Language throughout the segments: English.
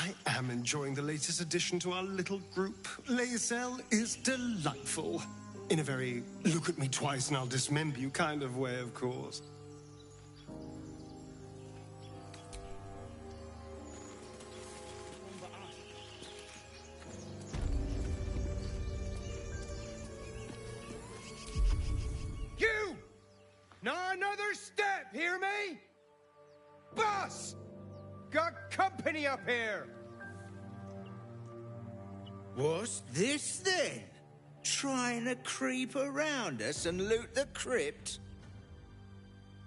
I am enjoying the latest addition to our little group. Lae'zel is delightful. In a very look at me twice and I'll dismember you kind of way, of course. You! Not another step, hear me? Boss! Got company up here! What's this then? Trying to creep around us and loot the crypt?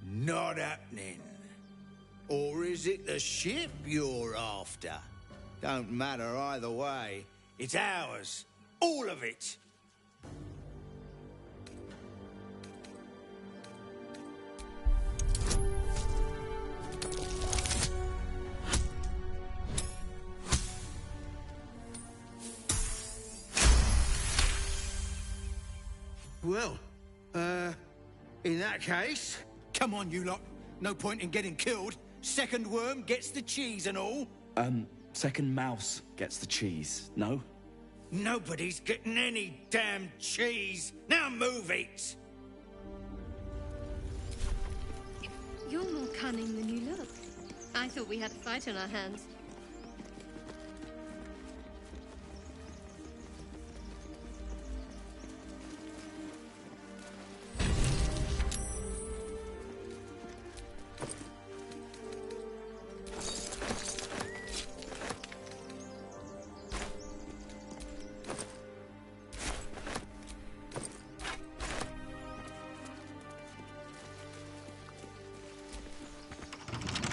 Not happening. Or is it the ship you're after? Don't matter either way. It's ours. All of it. Well, in that case, come on, you lot. No point in getting killed. Second worm gets the cheese and all. Second mouse gets the cheese, no? Nobody's getting any damn cheese. Now move it. You're more cunning than you look. I thought we had a fight on our hands.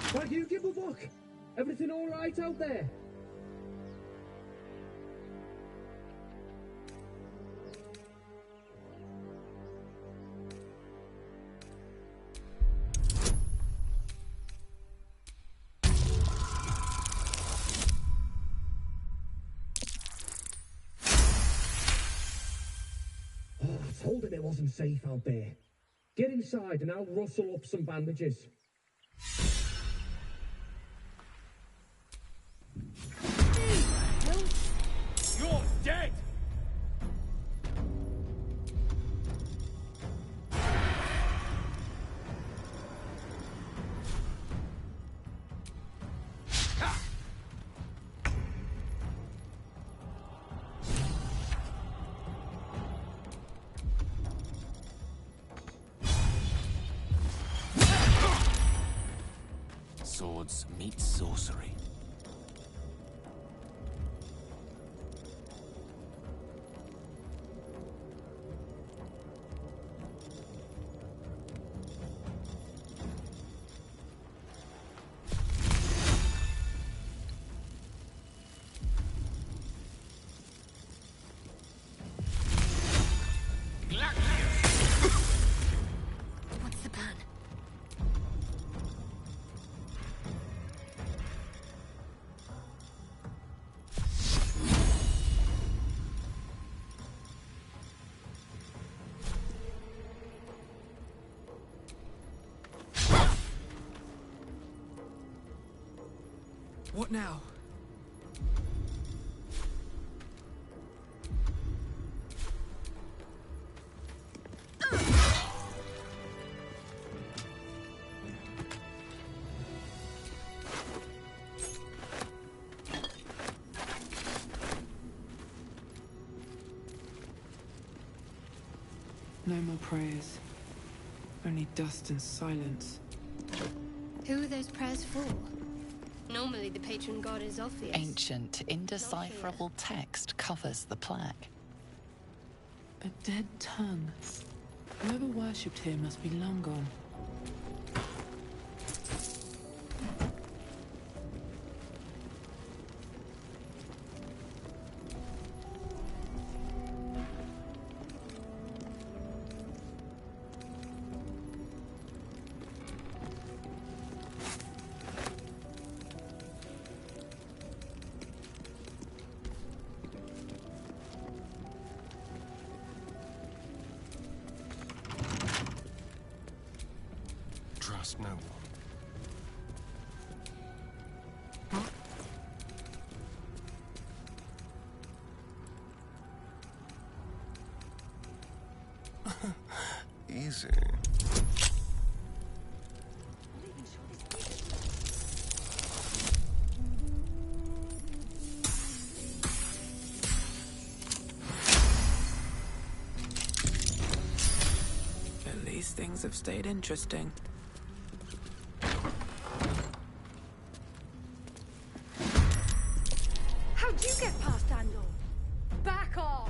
Thank you, Gibblebuck. Everything all right out there? Oh, I told him it wasn't safe out there. Get inside and I'll rustle up some bandages. You're dead! Swords meet sorcery. What's the plan? What now? No more prayers. Only dust and silence. Who are those prayers for? Normally the patron god is obvious. Ancient, indecipherable text covers the plaque. A dead tongue. Whoever worshipped here must be long gone. things have stayed interesting. How'd you get past Andor? Back off!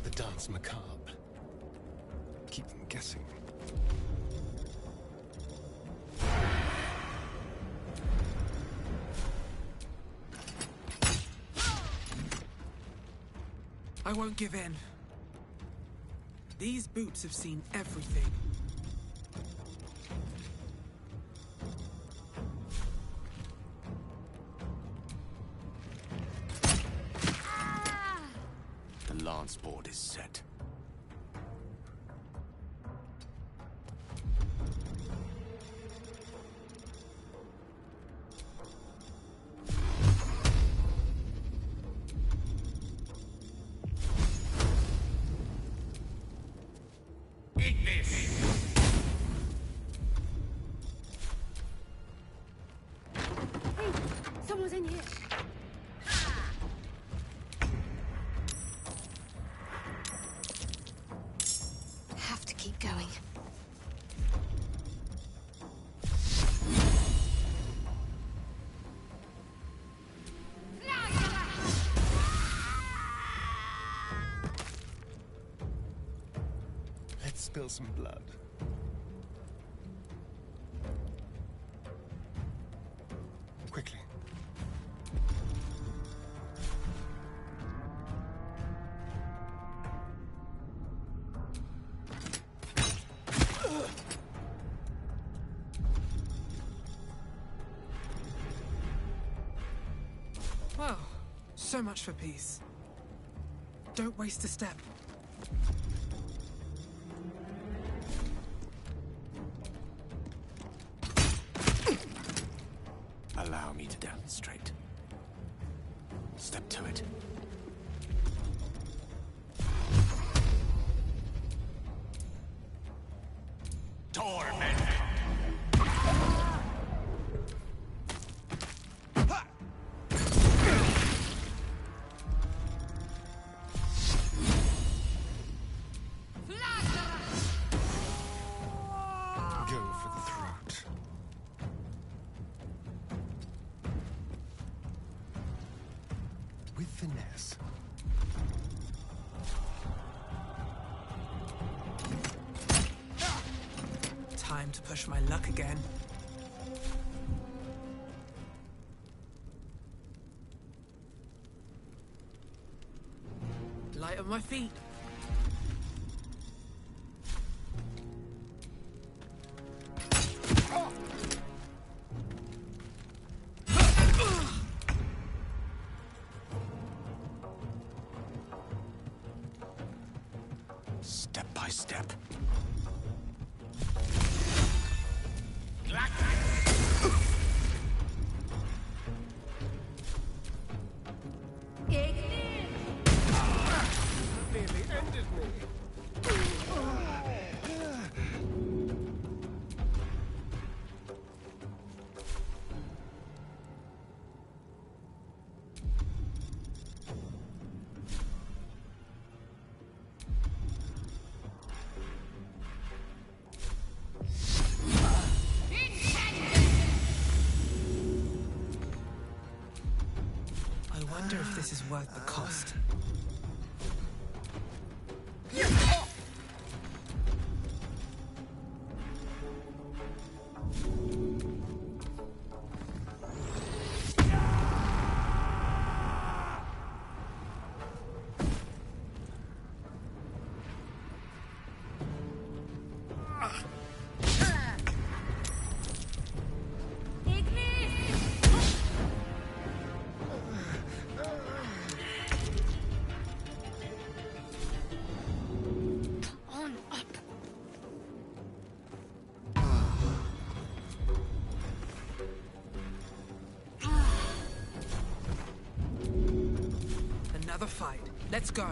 The dance macabre. Keep them guessing. I won't give in. These boots have seen everything. The lance board is set. Eat this! Hey, someone's in here. Have to keep going. Let's spill some blood. Quickly. Well, so much for peace. Don't waste a step. Allow me to demonstrate. Step to it. Torment! Go for the throat. With finesse. Time to push my luck again. Light on my feet. Step by step. Nearly ended me. I wonder if this is worth the cost. another fight. Let's go.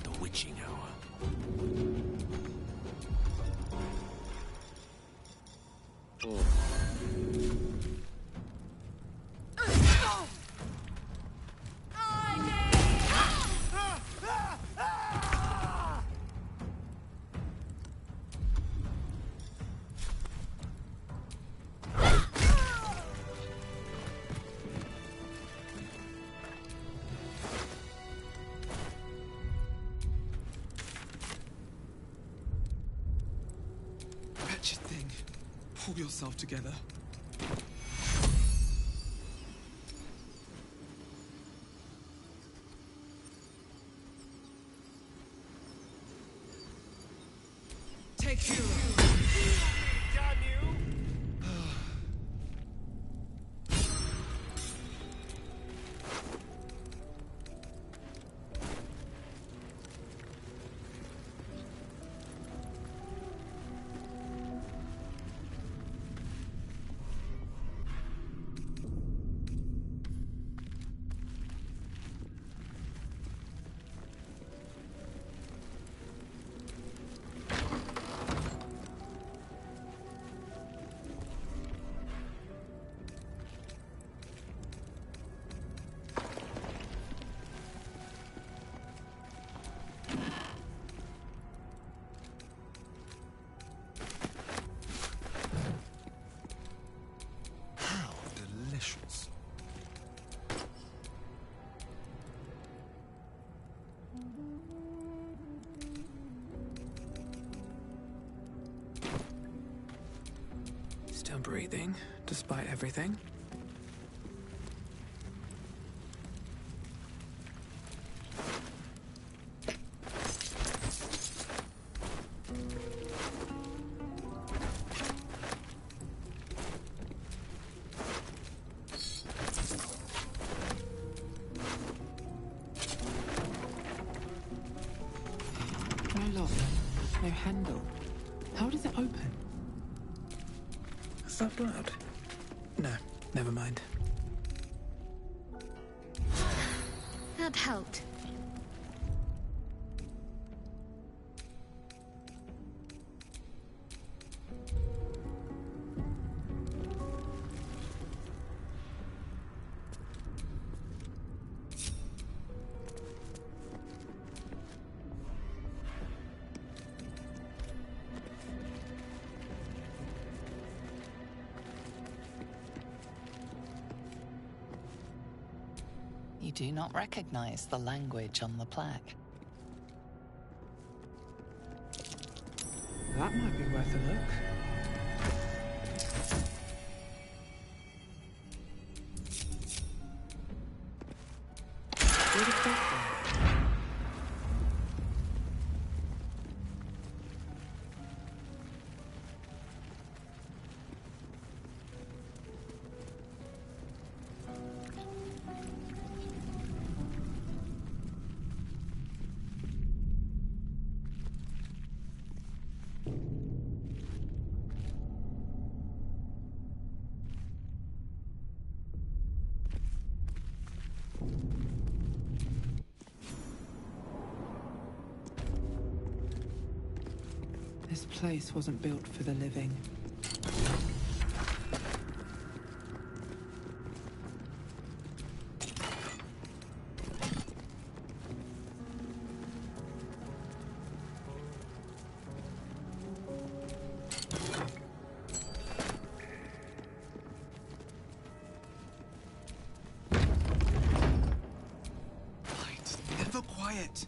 The witching hour. Wretched thing. Pull yourself together. Take you. Damn you! How delicious. Still breathing, despite everything. No lock, no handle. How does it open? Is that blood? No, never mind. That helped. You do not recognize the language on the plaque. That might be worth a look. Where did that go? This place wasn't built for the living. Light, never quiet.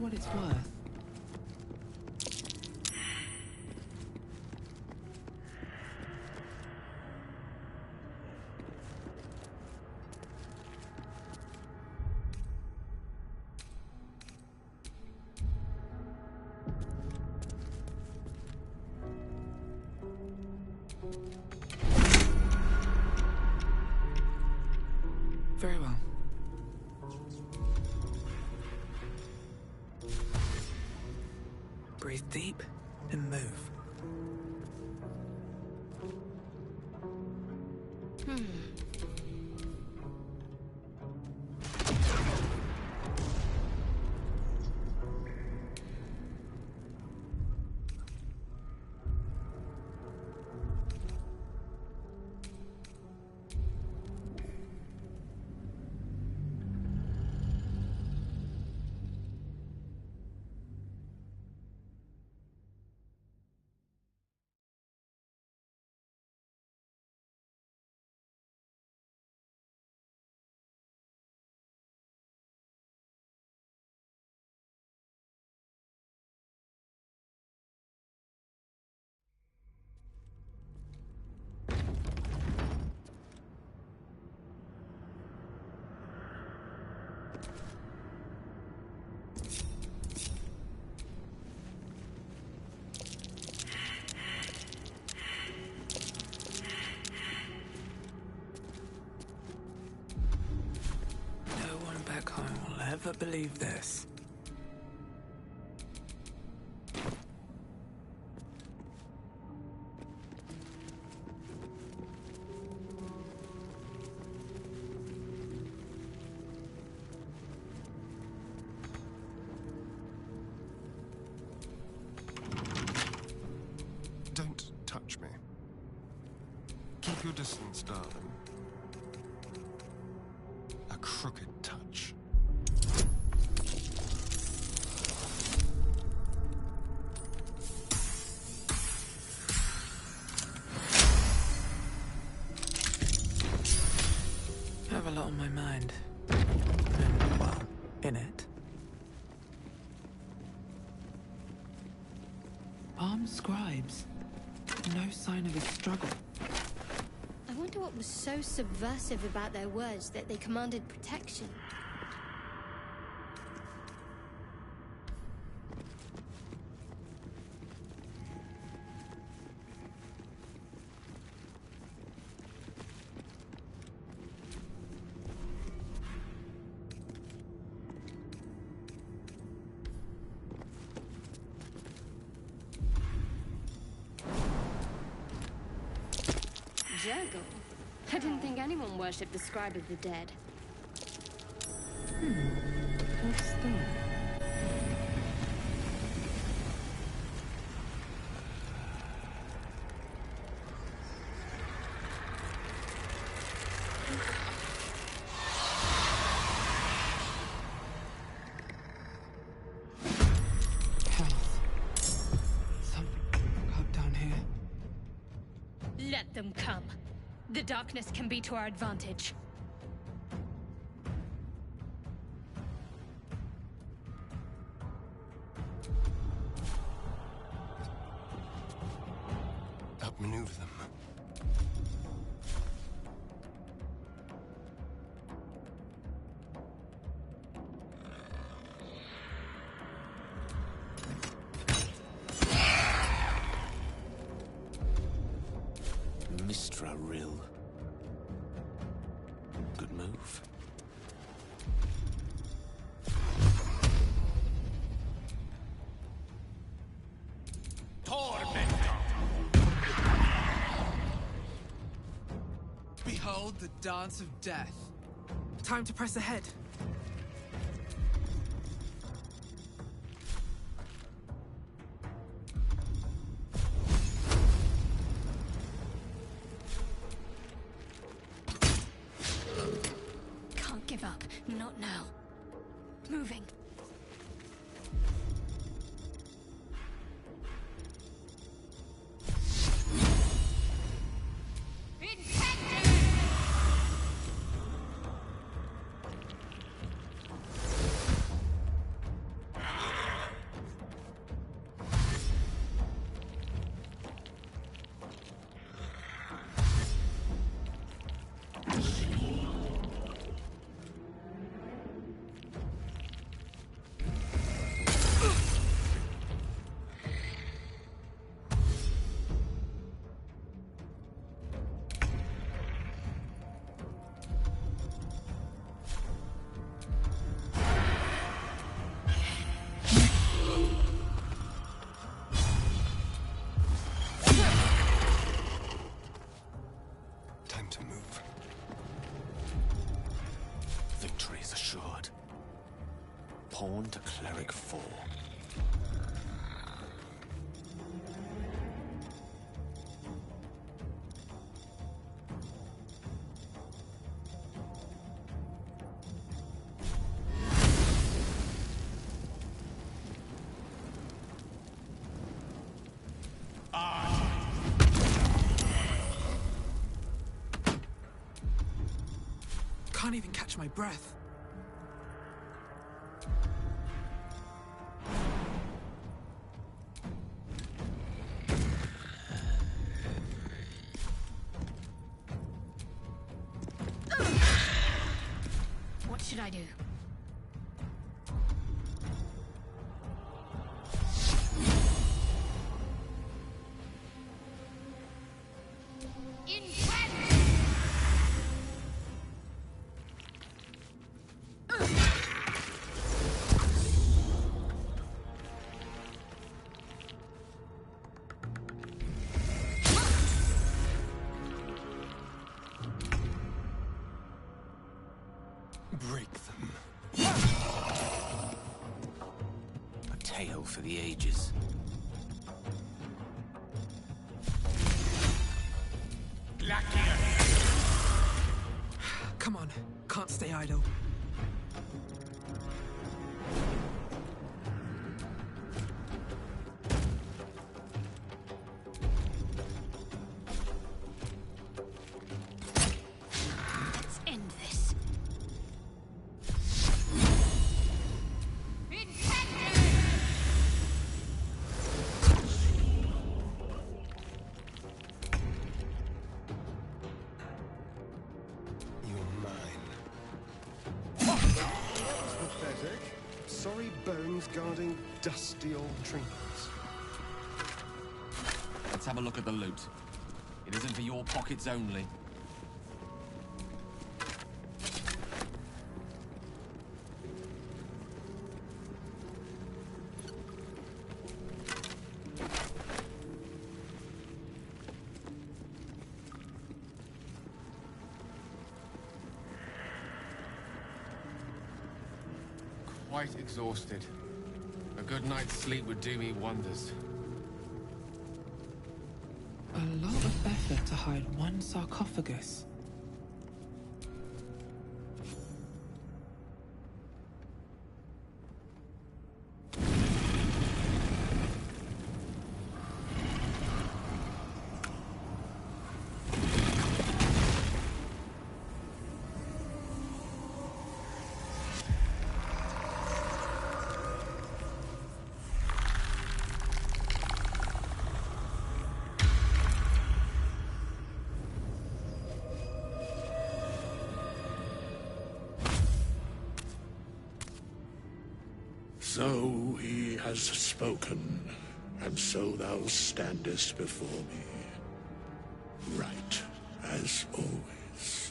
what it's worth. Very well. Breathe deep and move. Never believe this. Don't touch me. Keep your distance, darling. A crooked touch. I have a lot on my mind. And, well, in it. Armed scribes. No sign of a struggle. I wonder what was so subversive about their words that they commanded protection. Juggle? I didn't think anyone worshipped the scribe of the dead. What's that? Let them come. The darkness can be to our advantage. Outmaneuver them. Mistra Rill. Good move. Behold the dance of death. Time to press ahead. Can't give up. Not now. Moving. for. Can't even catch my breath. What should I do? Break them. A tale for the ages. Come on, can't stay idle. Let's end this. Pathetic. Sorry bones guarding dusty old trinkets. Let's have a look at the loot. It isn't for your pockets only. Quite exhausted. A good night's sleep would do me wonders. A lot of effort to hide one sarcophagus. So he has spoken, and so thou standest before me. Right, as always.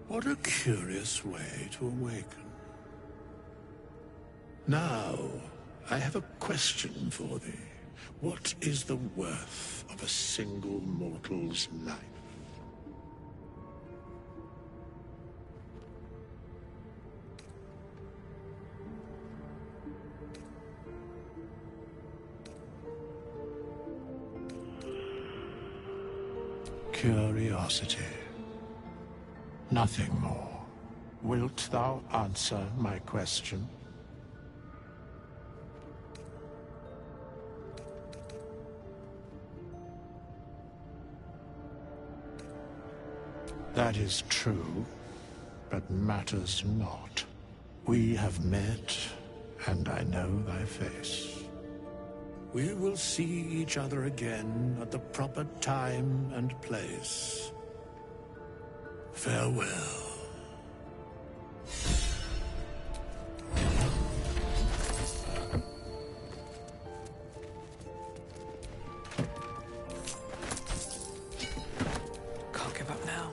What a curious way to awaken. Now, I have a question for thee. What is the worth of a single mortal's life? Curiosity. Nothing more. Wilt thou answer my question? That is true, but matters not. We have met, and I know thy face. We will see each other again at the proper time and place. Farewell. Can't give up now.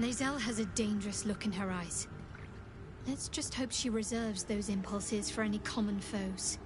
Lae'zel has a dangerous look in her eyes. Let's just hope she reserves those impulses for any common foes.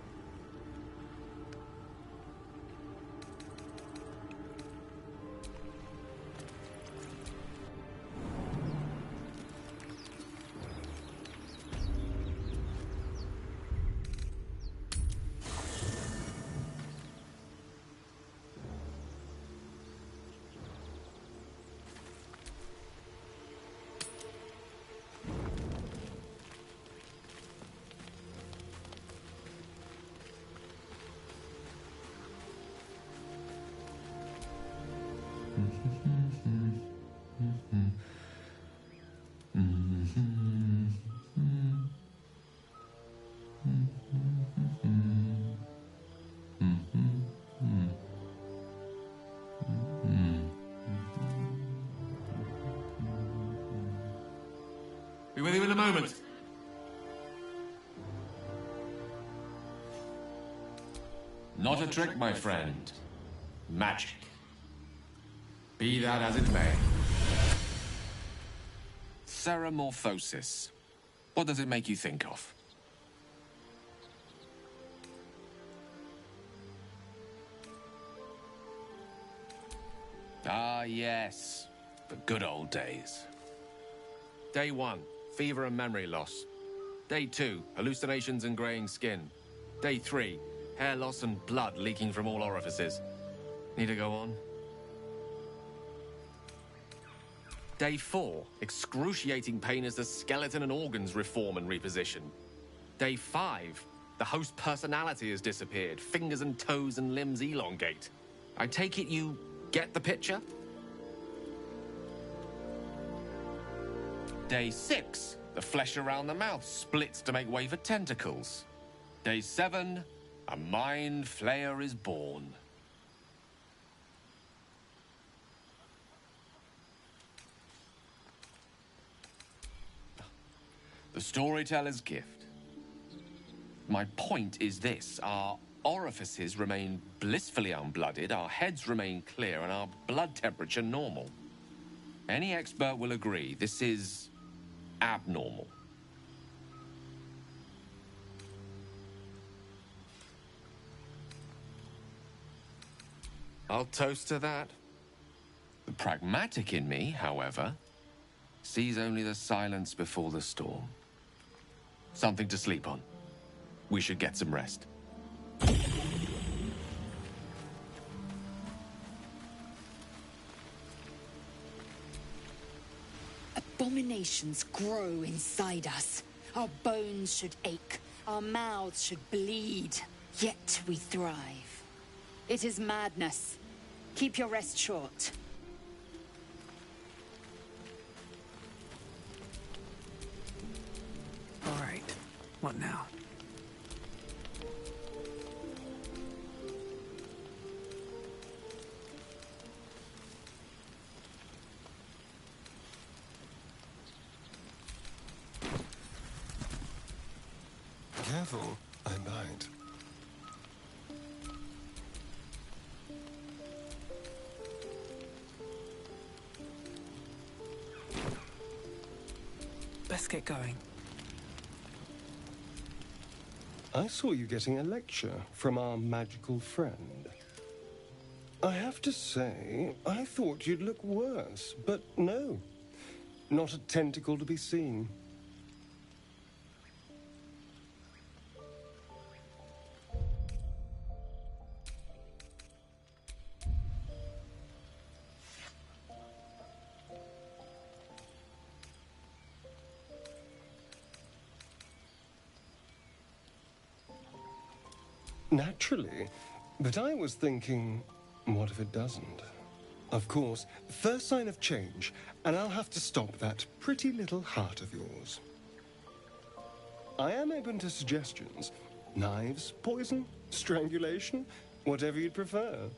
Be with you in a moment. Not a trick, my friend. Magic. Be that as it may. Ceramorphosis. What does it make you think of? Ah, yes. The good old days. Day 1, fever and memory loss. Day 2, hallucinations and graying skin. Day 3, hair loss and blood leaking from all orifices. Need to go on? Day 4, excruciating pain as the skeleton and organs reform and reposition. Day 5, the host personality has disappeared. Fingers and toes and limbs elongate. I take it you get the picture? Day 6, the flesh around the mouth splits to make way for tentacles. Day 7, a mind flayer is born. The storyteller's gift. My point is this: our orifices remain blissfully unblooded, our heads remain clear, and our blood temperature normal. Any expert will agree this is abnormal. I'll toast to that. The pragmatic in me, however, sees only the silence before the storm. Something to sleep on. We should get some rest. Abominations grow inside us. Our bones should ache. Our mouths should bleed. Yet we thrive. It is madness. Keep your rest short. All right. What now? Careful, I bite. Let's get going. I saw you getting a lecture from our magical friend. I have to say, I thought you'd look worse, but no. Not a tentacle to be seen. Naturally, but I was thinking, what if it doesn't? Of course, first sign of change, and I'll have to stop that pretty little heart of yours. I am open to suggestions. Knives, poison, strangulation, whatever you'd prefer.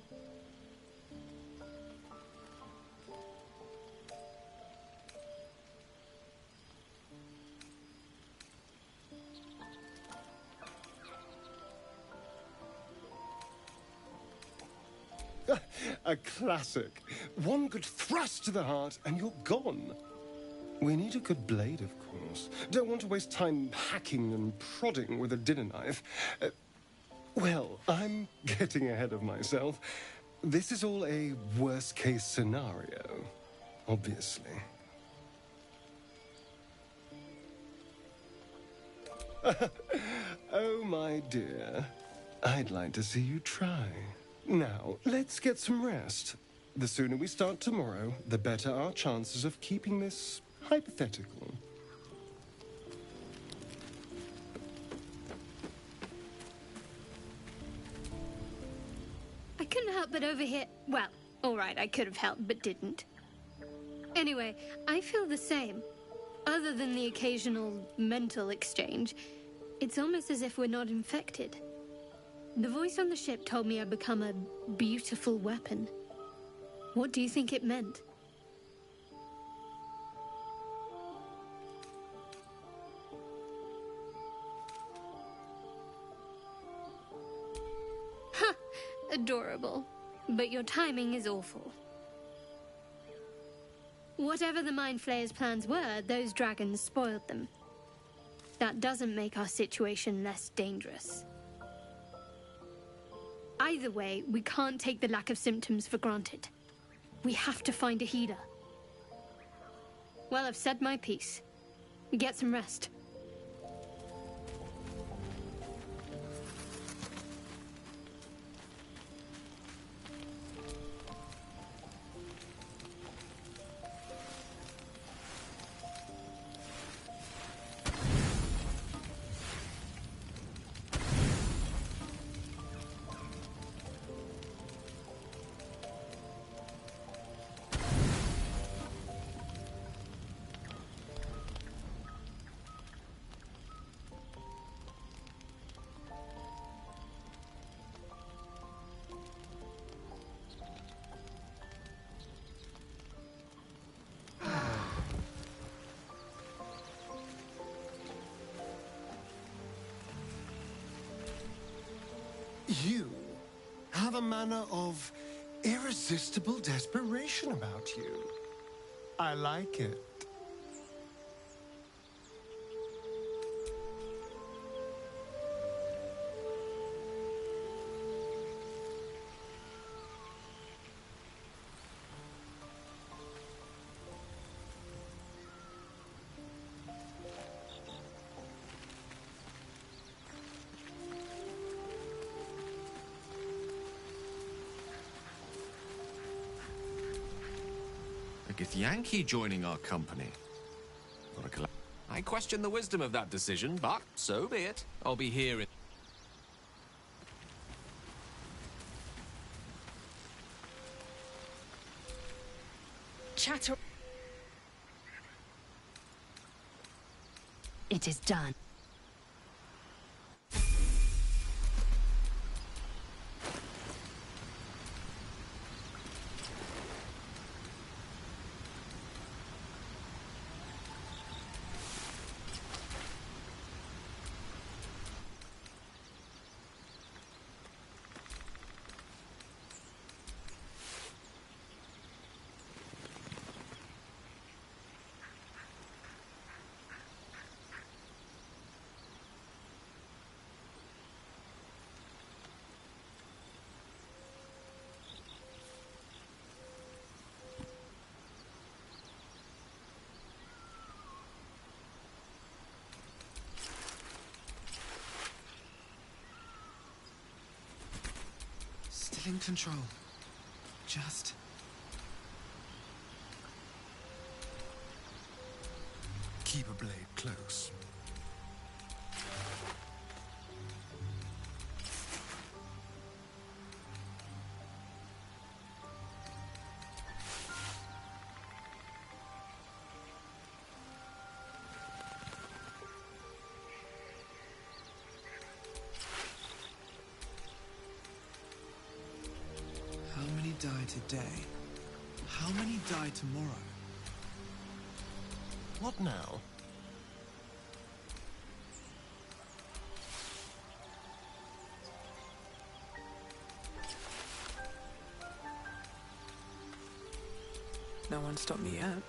A classic. One good thrust to the heart and you're gone. We need a good blade, of course. Don't want to waste time hacking and prodding with a dinner knife. Well, I'm getting ahead of myself. This is all a worst-case scenario, obviously. Oh, my dear. I'd like to see you try. Now, let's get some rest. The sooner we start tomorrow, the better our chances of keeping this hypothetical. I couldn't help but overhear. Well, all right, I could have helped, but didn't. Anyway, I feel the same. Other than the occasional mental exchange, it's almost as if we're not infected. The voice on the ship told me I'd become a beautiful weapon. What do you think it meant? Ha! Adorable. But your timing is awful. Whatever the Mind Flayer's plans were, those dragons spoiled them. That doesn't make our situation less dangerous. Either way, we can't take the lack of symptoms for granted. We have to find a healer. Well, I've said my piece. Get some rest. You have a manner of irresistible desperation about you. I like it. With Yankee joining our company. I question the wisdom of that decision, but so be it. I'll be here in... Chatter. It is done. In control. Just... keep a blade close. Die today. How many die tomorrow? What now? No one stopped me yet.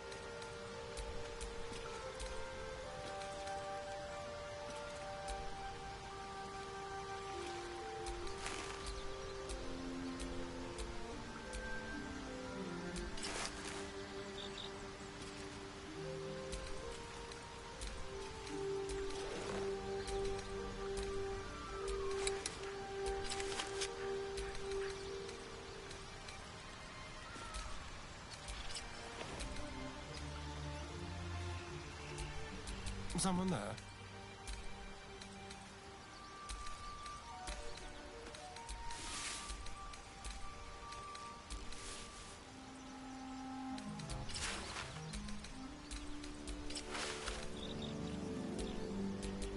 someone there?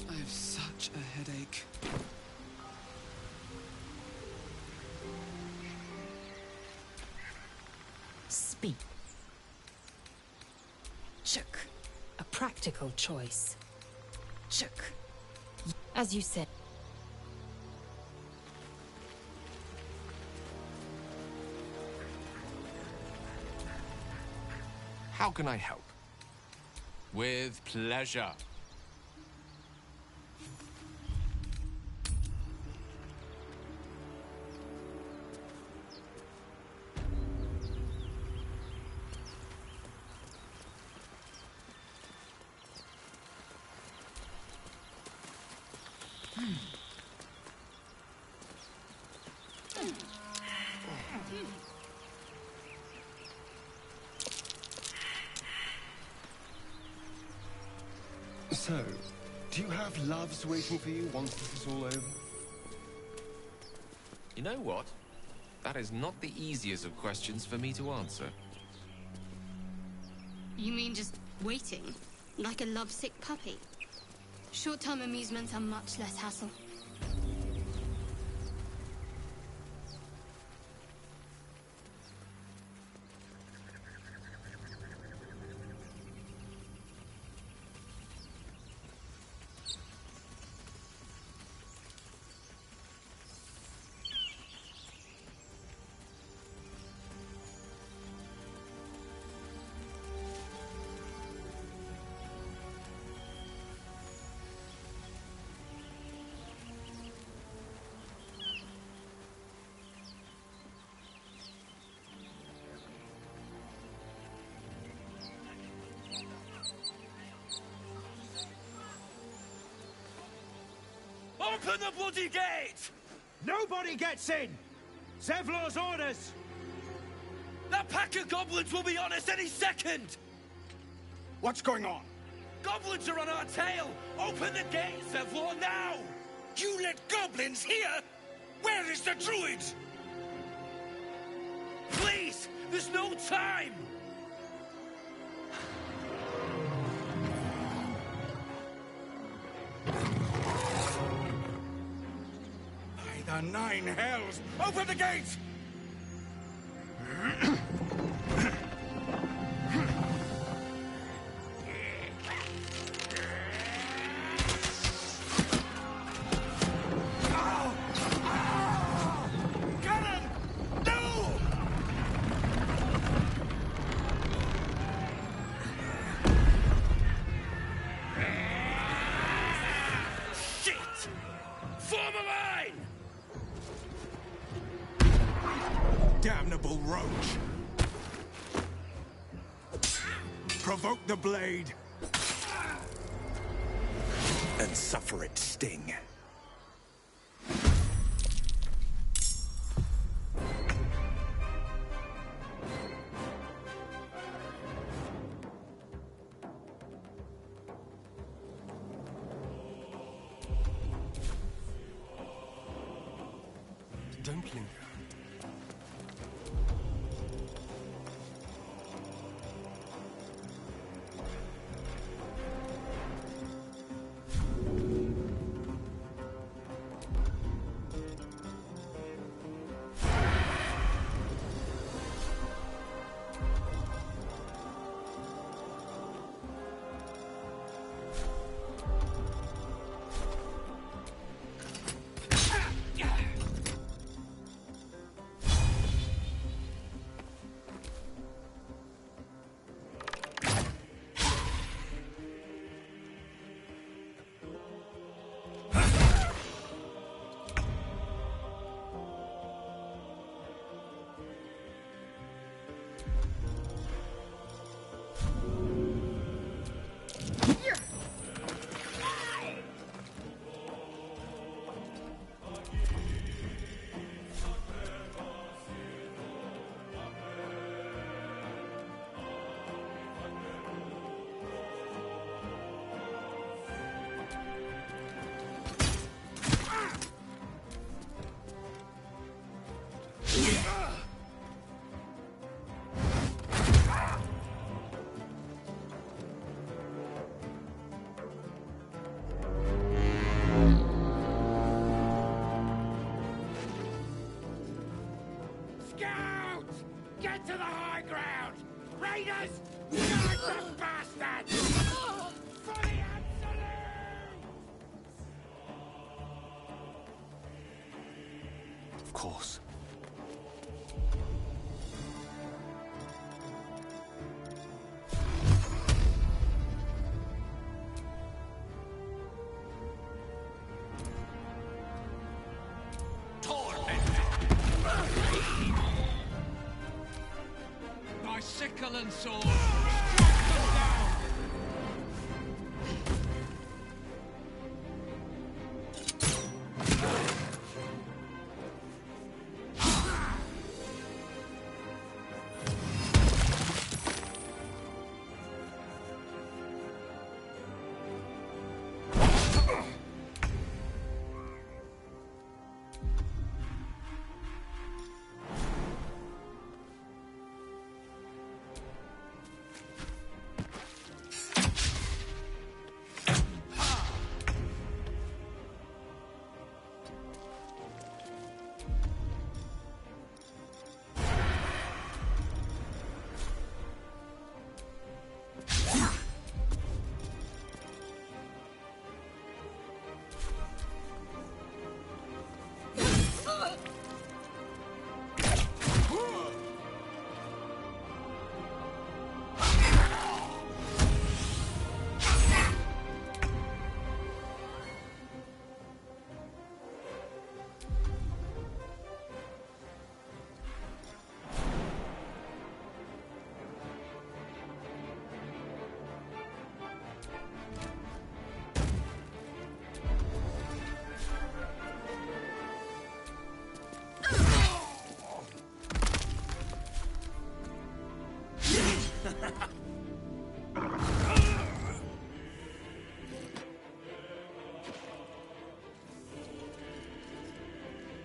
I have such a headache. Speak. Shook. A practical choice. Shook. As you said. How can I help? With pleasure. So, do you have loves waiting for you once this is all over? You know what? That is not the easiest of questions for me to answer. You mean just waiting? Like a lovesick puppy? Short-term amusements are much less hassle. Open the bloody gate! Nobody gets in! Zevlor's orders! That pack of goblins will be on us any second! What's going on? Goblins are on our tail! Open the gate, Zevlor, now! You let goblins here? Where is the druid? Please! There's no time! By the 9 hells! Open the gate! Damnable roach! Provoke the blade! And suffer its sting. Don't linger. course. My sickle and sword! Strike them down!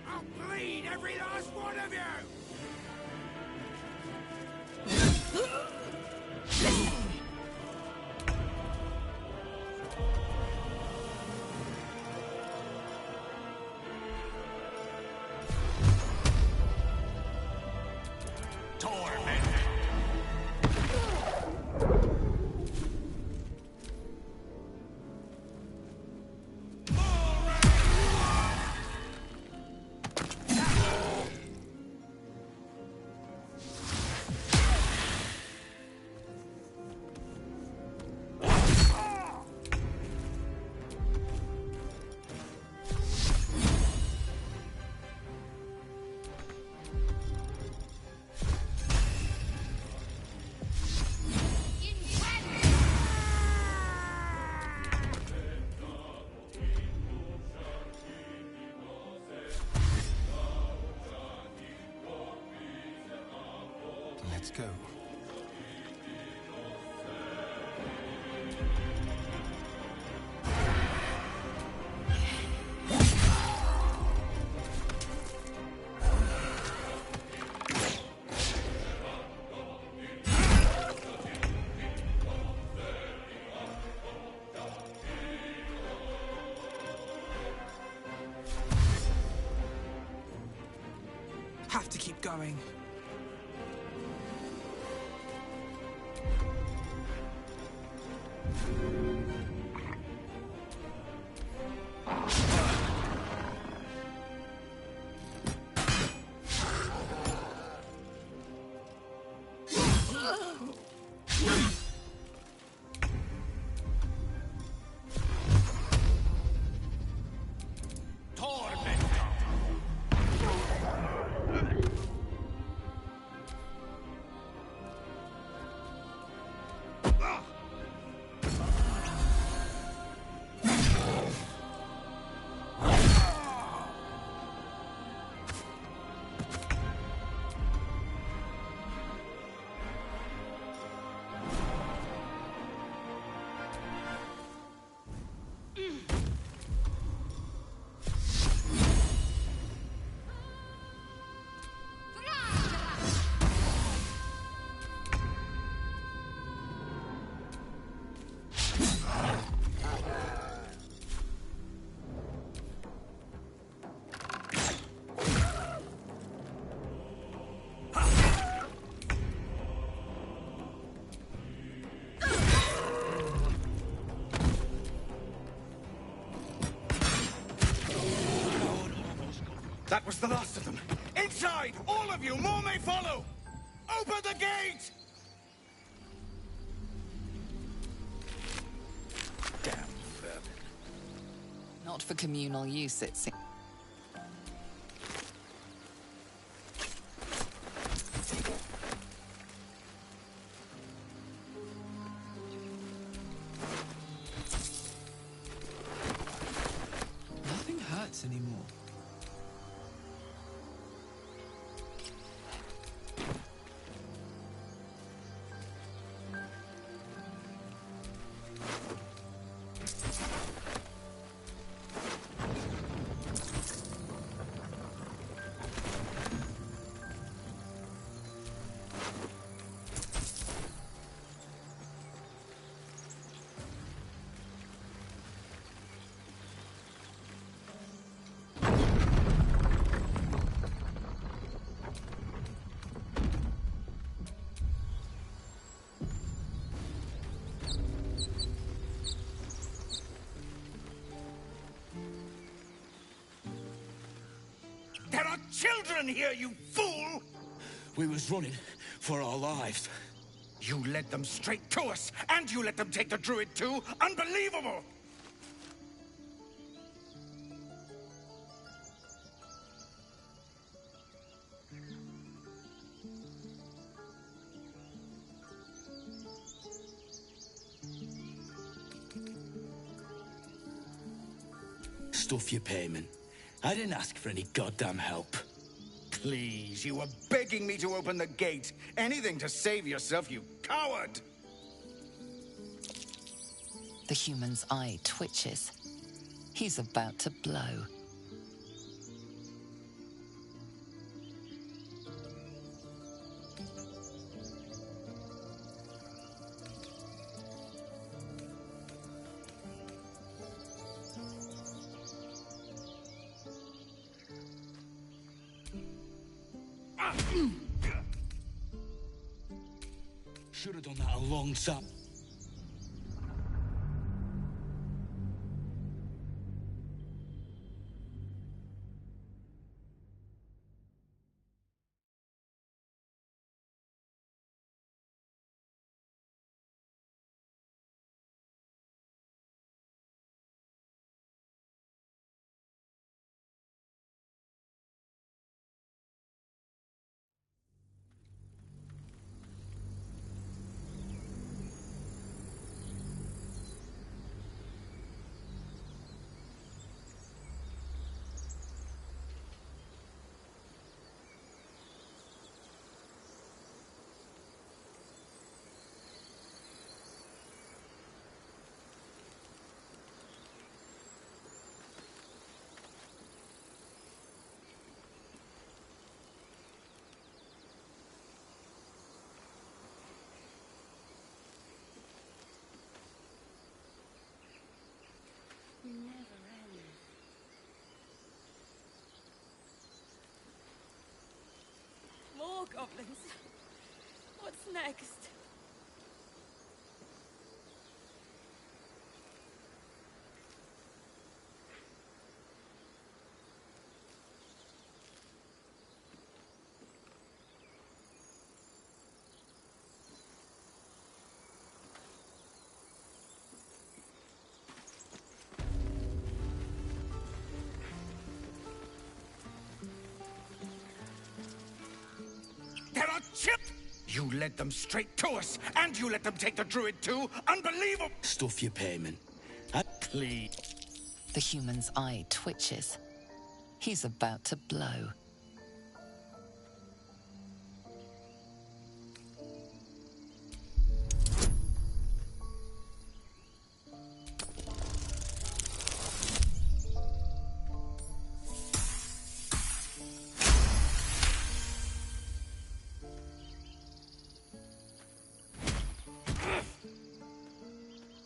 I'll bleed every last one of you! Let's go. Have to keep going. That was the last of them. Inside! All of you! More may follow! Open the gate! Damn vermin. Not for communal use, it seems. Nothing hurts anymore. There are children here, you fool! We was running for our lives. You led them straight to us, and you let them take the druid too? Unbelievable! Stuff your payment. I didn't ask for any goddamn help. Please, you were begging me to open the gate. Anything to save yourself, you coward! The human's eye twitches. He's about to blow. Should have done that a long time. More goblins. What's next? There are You led them straight to us, and you let them take the druid too? Unbelievable! Stuff your payment. Please. The human's eye twitches. He's about to blow.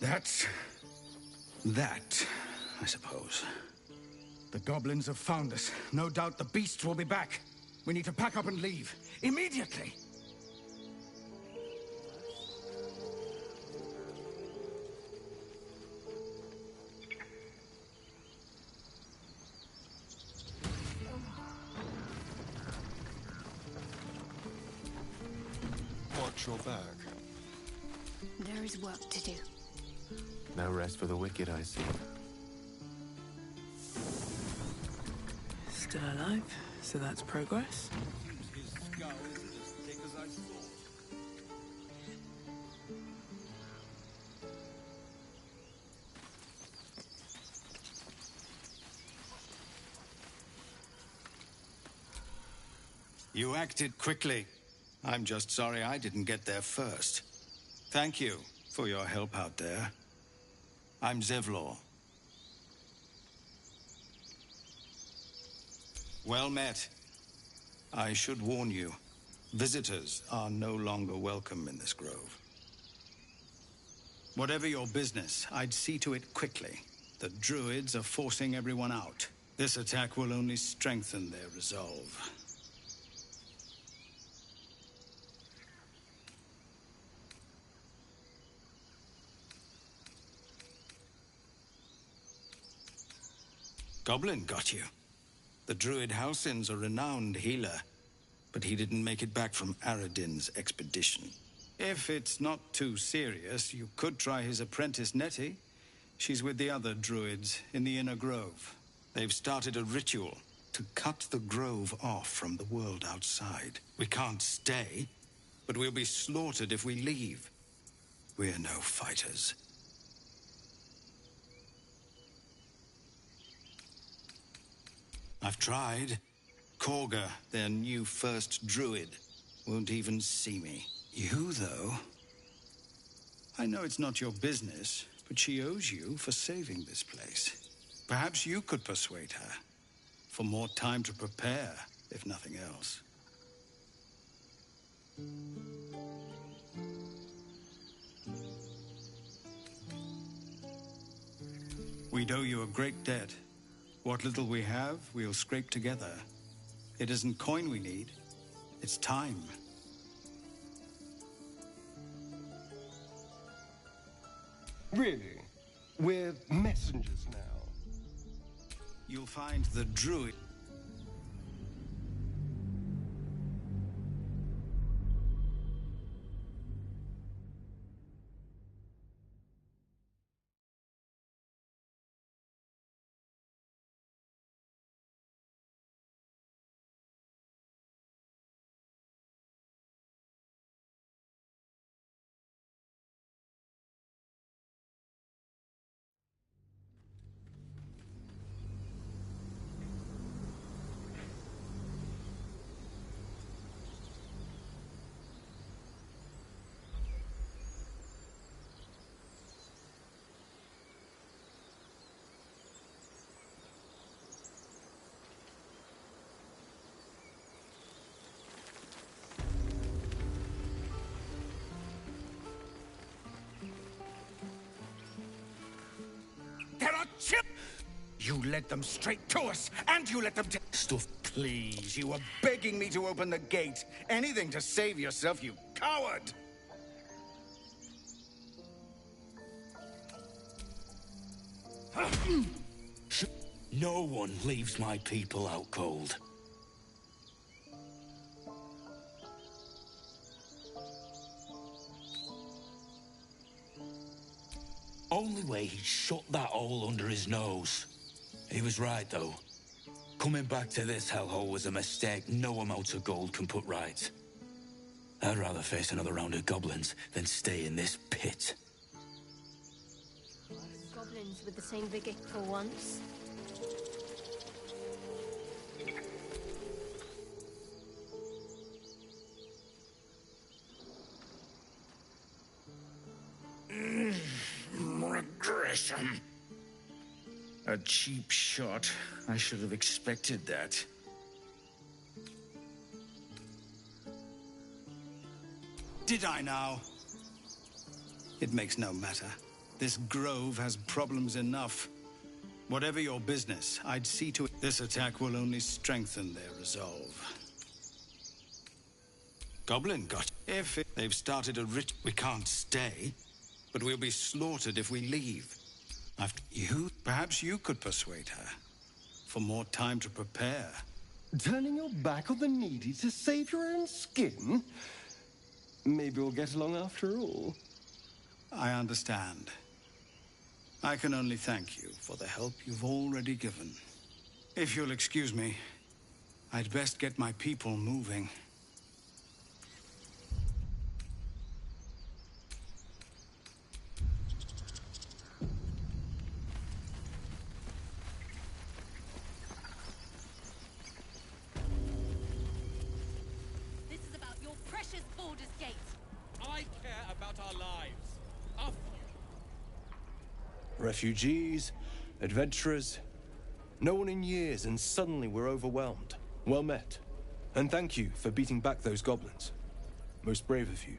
That's that, I suppose. The goblins have found us. No doubt the beasts will be back. We need to pack up and leave. Immediately! your back. There is work to do. No rest for the wicked, I see. Still alive, so that's progress. His skull isn't as thick as I thought. You acted quickly. I'm just sorry I didn't get there first. Thank you for your help out there. I'm Zevlor. Well met. I should warn you, visitors are no longer welcome in this grove. Whatever your business, I'd see to it quickly. The druids are forcing everyone out. This attack will only strengthen their resolve. Goblin got you. The druid Halsin's a renowned healer, but he didn't make it back from Aradin's expedition. If it's not too serious, you could try his apprentice Nettie. She's with the other druids in the inner grove. They've started a ritual to cut the grove off from the world outside. We can't stay, but we'll be slaughtered if we leave. We're no fighters. I've tried. Korga, their new first druid, won't even see me. You, though? I know it's not your business, but she owes you for saving this place. Perhaps you could persuade her. For more time to prepare, if nothing else. We'd owe you a great debt. What little we have, we'll scrape together. It isn't coin we need, it's time. Really? We're messengers now. You'll find the druid. There are You led them straight to us, and you let them Stuff, please. You were begging me to open the gate. Anything to save yourself, you coward! No one leaves my people out cold. Only way he'd shut that hole under his nose. He was right, though. Coming back to this hellhole was a mistake no amount of gold can put right. I'd rather face another round of goblins than stay in this pit. Goblins with the same vigor for once. Regression. A cheap shot. I should have expected that. Did I now? It makes no matter. This grove has problems enough. Whatever your business, I'd see to it. This attack will only strengthen their resolve. Goblin got. They've started a ritual. We can't stay, but we'll be slaughtered if we leave. Perhaps you could persuade her. For more time to prepare. Turning your back on the needy to save your own skin? Maybe we'll get along after all. I understand. I can only thank you for the help you've already given. If you'll excuse me, I'd best get my people moving. This is about your precious Baldur's Gate. I care about our lives. Our Refugees, adventurers, no one in years, and suddenly we're overwhelmed. Well met. And thank you for beating back those goblins. Most brave of you.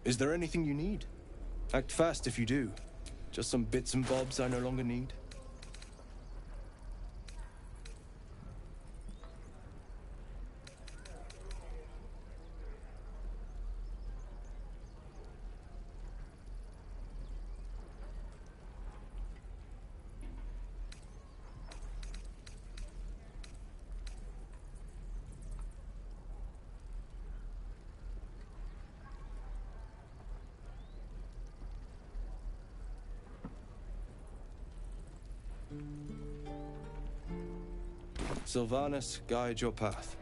Is there anything you need? Act fast if you do. Just some bits and bobs I no longer need. Sylvanas, guide your path.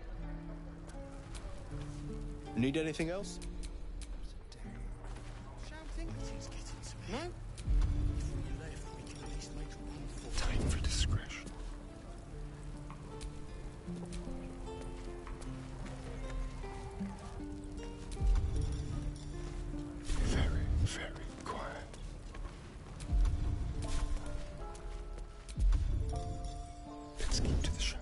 Need anything else? No? Time for discretion. Very, very quiet. Let's keep to the shadows.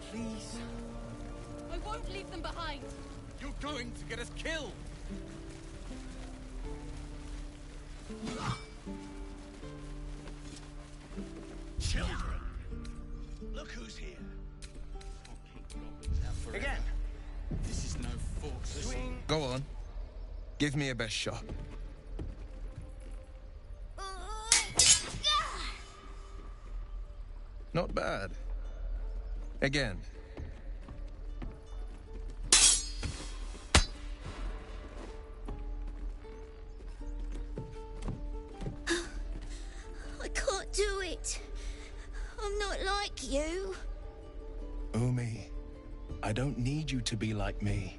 Please. I won't leave them behind. You're going to get us killed. Children! Look who's here. Again. This is no fortress. Go on. Give me a best shot. Not bad. Again. I can't do it. I'm not like you. Umi, I don't need you to be like me.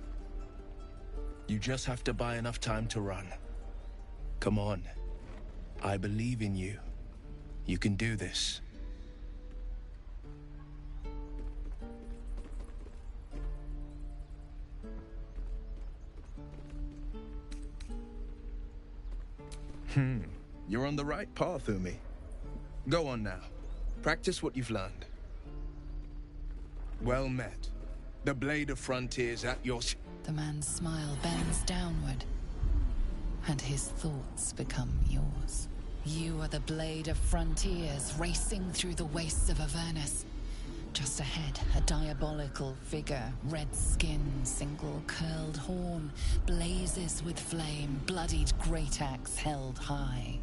You just have to buy enough time to run. Come on. I believe in you. You can do this. You're on the right path, Umi. Go on now. Practice what you've learned. Well met. The blade of frontiers at your... The man's smile bends downward, and his thoughts become yours. You are the blade of frontiers racing through the wastes of Avernus. Just ahead, a diabolical figure, red skin, single curled horn, blazes with flame, bloodied great axe held high.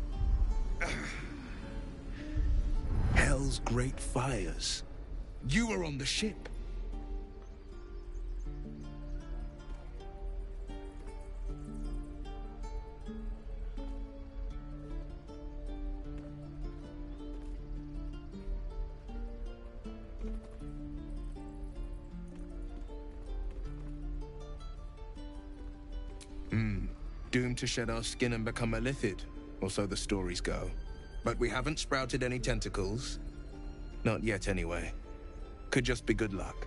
Hell's great fires. You were on the ship. Doomed to shed our skin and become a lithid, or so the stories go. But we haven't sprouted any tentacles. Not yet, anyway. Could just be good luck.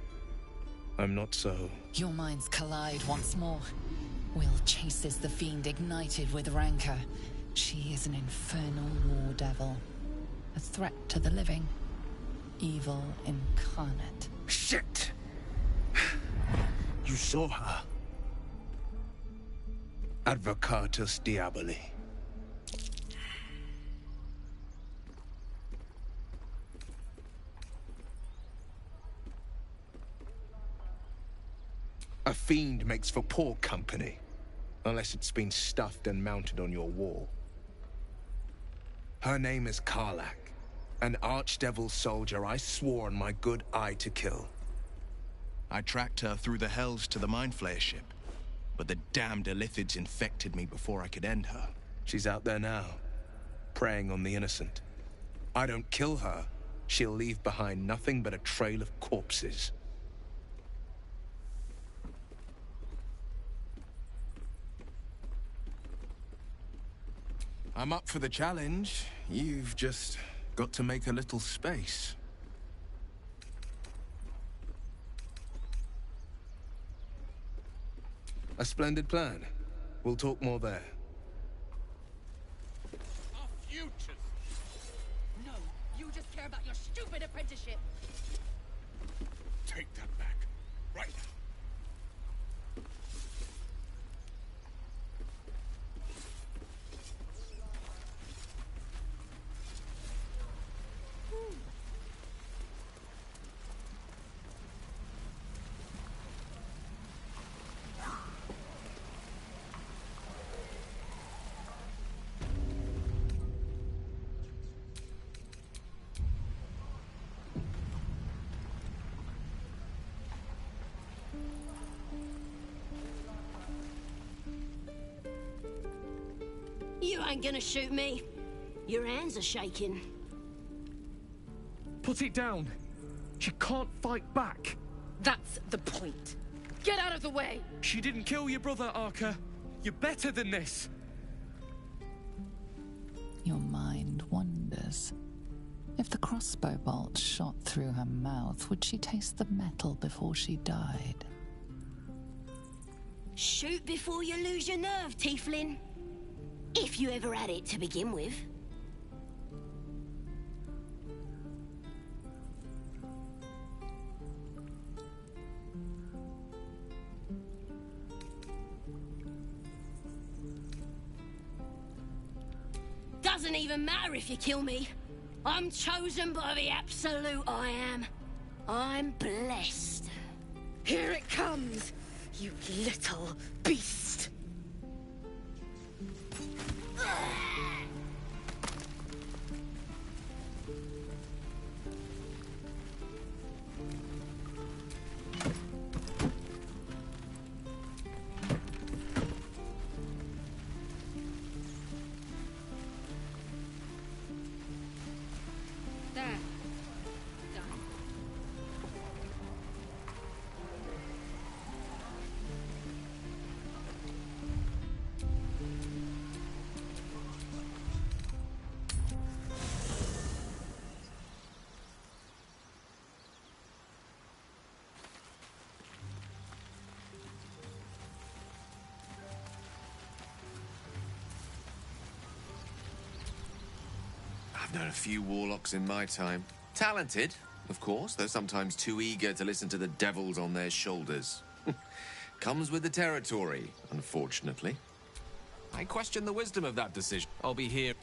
I'm not so... Your minds collide once more. Will chases the fiend ignited with rancor. She is an infernal war devil. A threat to the living. Evil incarnate. Shit! You saw her. Advocatus Diaboli. A fiend makes for poor company, unless it's been stuffed and mounted on your wall. Her name is Karlach, an archdevil soldier I swore on my good eye to kill. I tracked her through the hells to the Mind Flayer ship, but the damned Illithids infected me before I could end her. She's out there now, preying on the innocent. I don't kill her, she'll leave behind nothing but a trail of corpses. I'm up for the challenge. You've just got to make a little space. A splendid plan. We'll talk more there. Our futures! No, you just care about your stupid apprenticeship. Take that back. Right now. You ain't gonna shoot me. Your hands are shaking. Put it down. She can't fight back. That's the point. Get out of the way! She didn't kill your brother, Arca. You're better than this. Your mind wanders. If the crossbow bolt shot through her mouth, would she taste the metal before she died? Shoot before you lose your nerve, Tiefling. If you ever had it to begin with. Doesn't even matter if you kill me. I'm chosen by the Absolute, I am. I'm blessed. Here it comes, you little beast! I've known a few warlocks in my time. Talented, of course, though sometimes too eager to listen to the devils on their shoulders. Comes with the territory, unfortunately. I question the wisdom of that decision. I'll be here.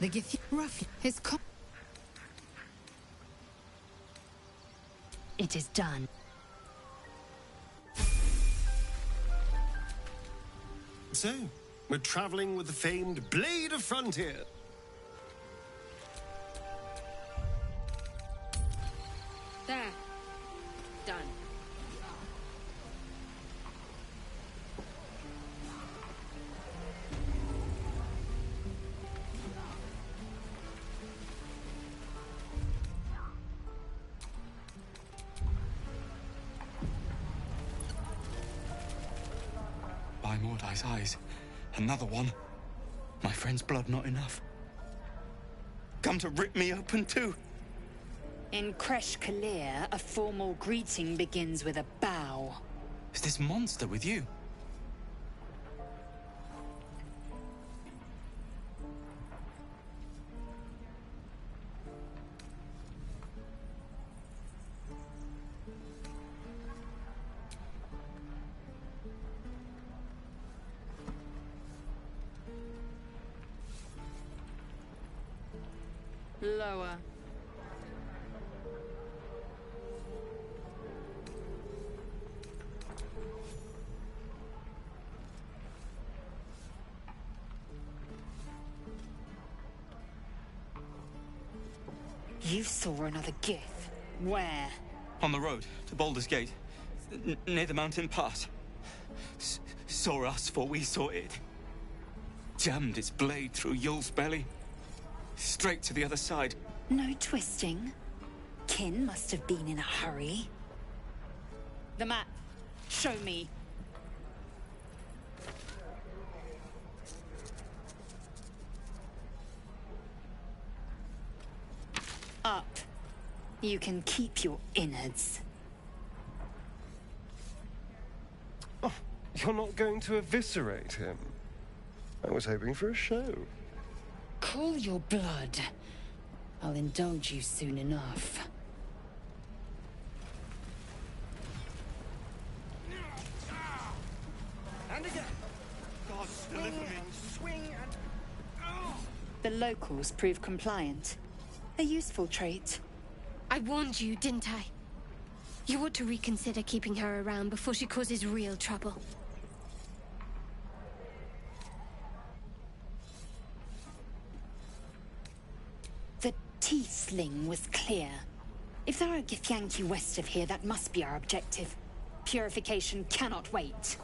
The Gith roughly his It is done. So, we're traveling with the famed Blade of Frontier. There. Done. By Mordai's eyes, another one. My friend's blood not enough. Come to rip me open too. In Kresh Kalir, a formal greeting begins with a bow. Is this monster with you? Lower. You saw another gith. Where? On the road to Baldur's Gate, near the mountain pass. Saw us before we saw it. Jammed its blade through Yul's belly. Straight to the other side. No twisting. Kin must have been in a hurry. The map. Show me. Up. You can keep your innards. Oh, you're not going to eviscerate him? I was hoping for a show. Cool your blood. I'll indulge you soon enough. And again. God, deliver me. Swing and... The locals prove compliant. A useful trait. I warned you, didn't I? You ought to reconsider keeping her around before she causes real trouble. The T-sling was clear. If there are Githyanki west of here, that must be our objective. Purification cannot wait.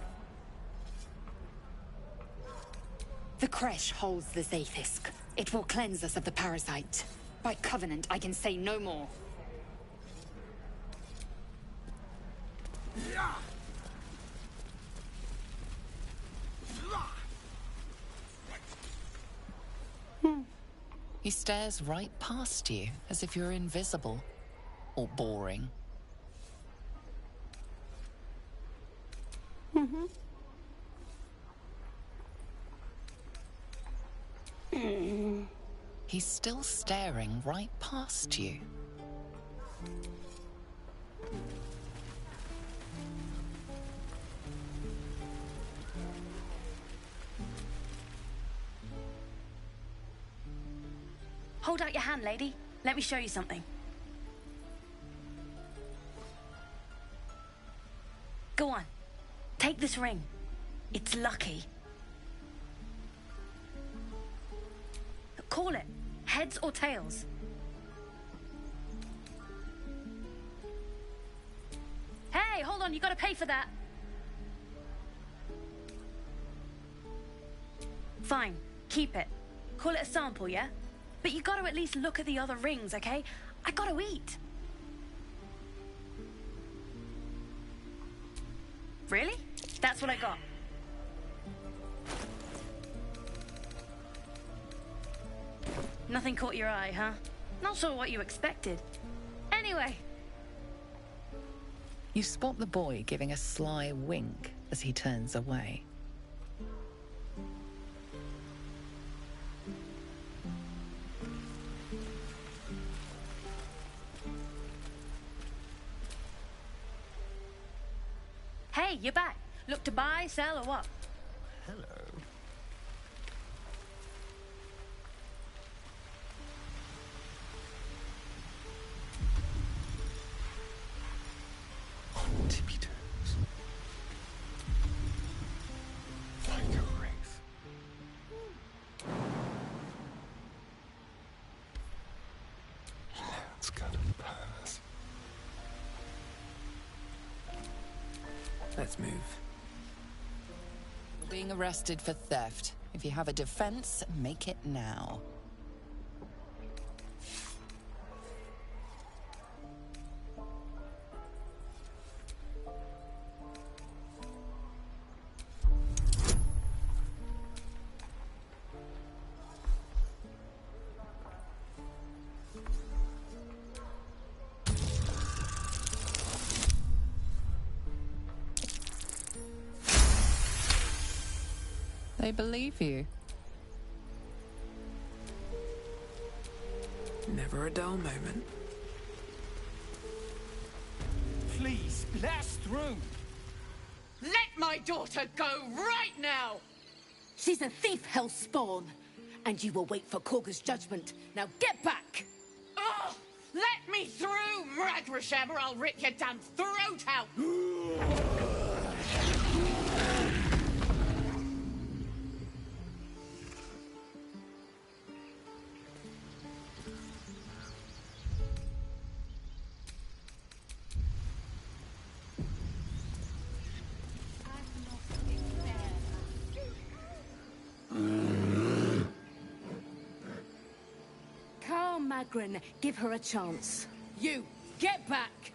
The Kresh holds the Zaithisk. It will cleanse us of the parasite. By covenant, I can say no more. He stares right past you, as if you're invisible. Or boring. He's still staring right past you. Hold out your hand, lady. Let me show you something. Go on. Take this ring. It's lucky. Call it. Heads or tails. Hey, hold on. You gotta pay for that. Fine. Keep it. Call it a sample, yeah? But you gotta at least look at the other rings, okay? I gotta eat. Really? That's what I got. Nothing caught your eye, huh? Not sure what you expected. Anyway. You spot the boy giving a sly wink as he turns away. Hey, you're back. Look to buy, sell, or what? Hello. On tippy toes. Like a wraith. Let's go to Paris. Let's move. You're being arrested for theft. If you have a defense, make it now. They believe you. Never a dull moment. Please, let us through. Let my daughter go right now! She's a thief, hellspawn. And you will wait for Korga's judgment. Now get back! Let me through, Mragrasham, or I'll rip your damn throat out! Calm, Magrin. Give her a chance. You, get back!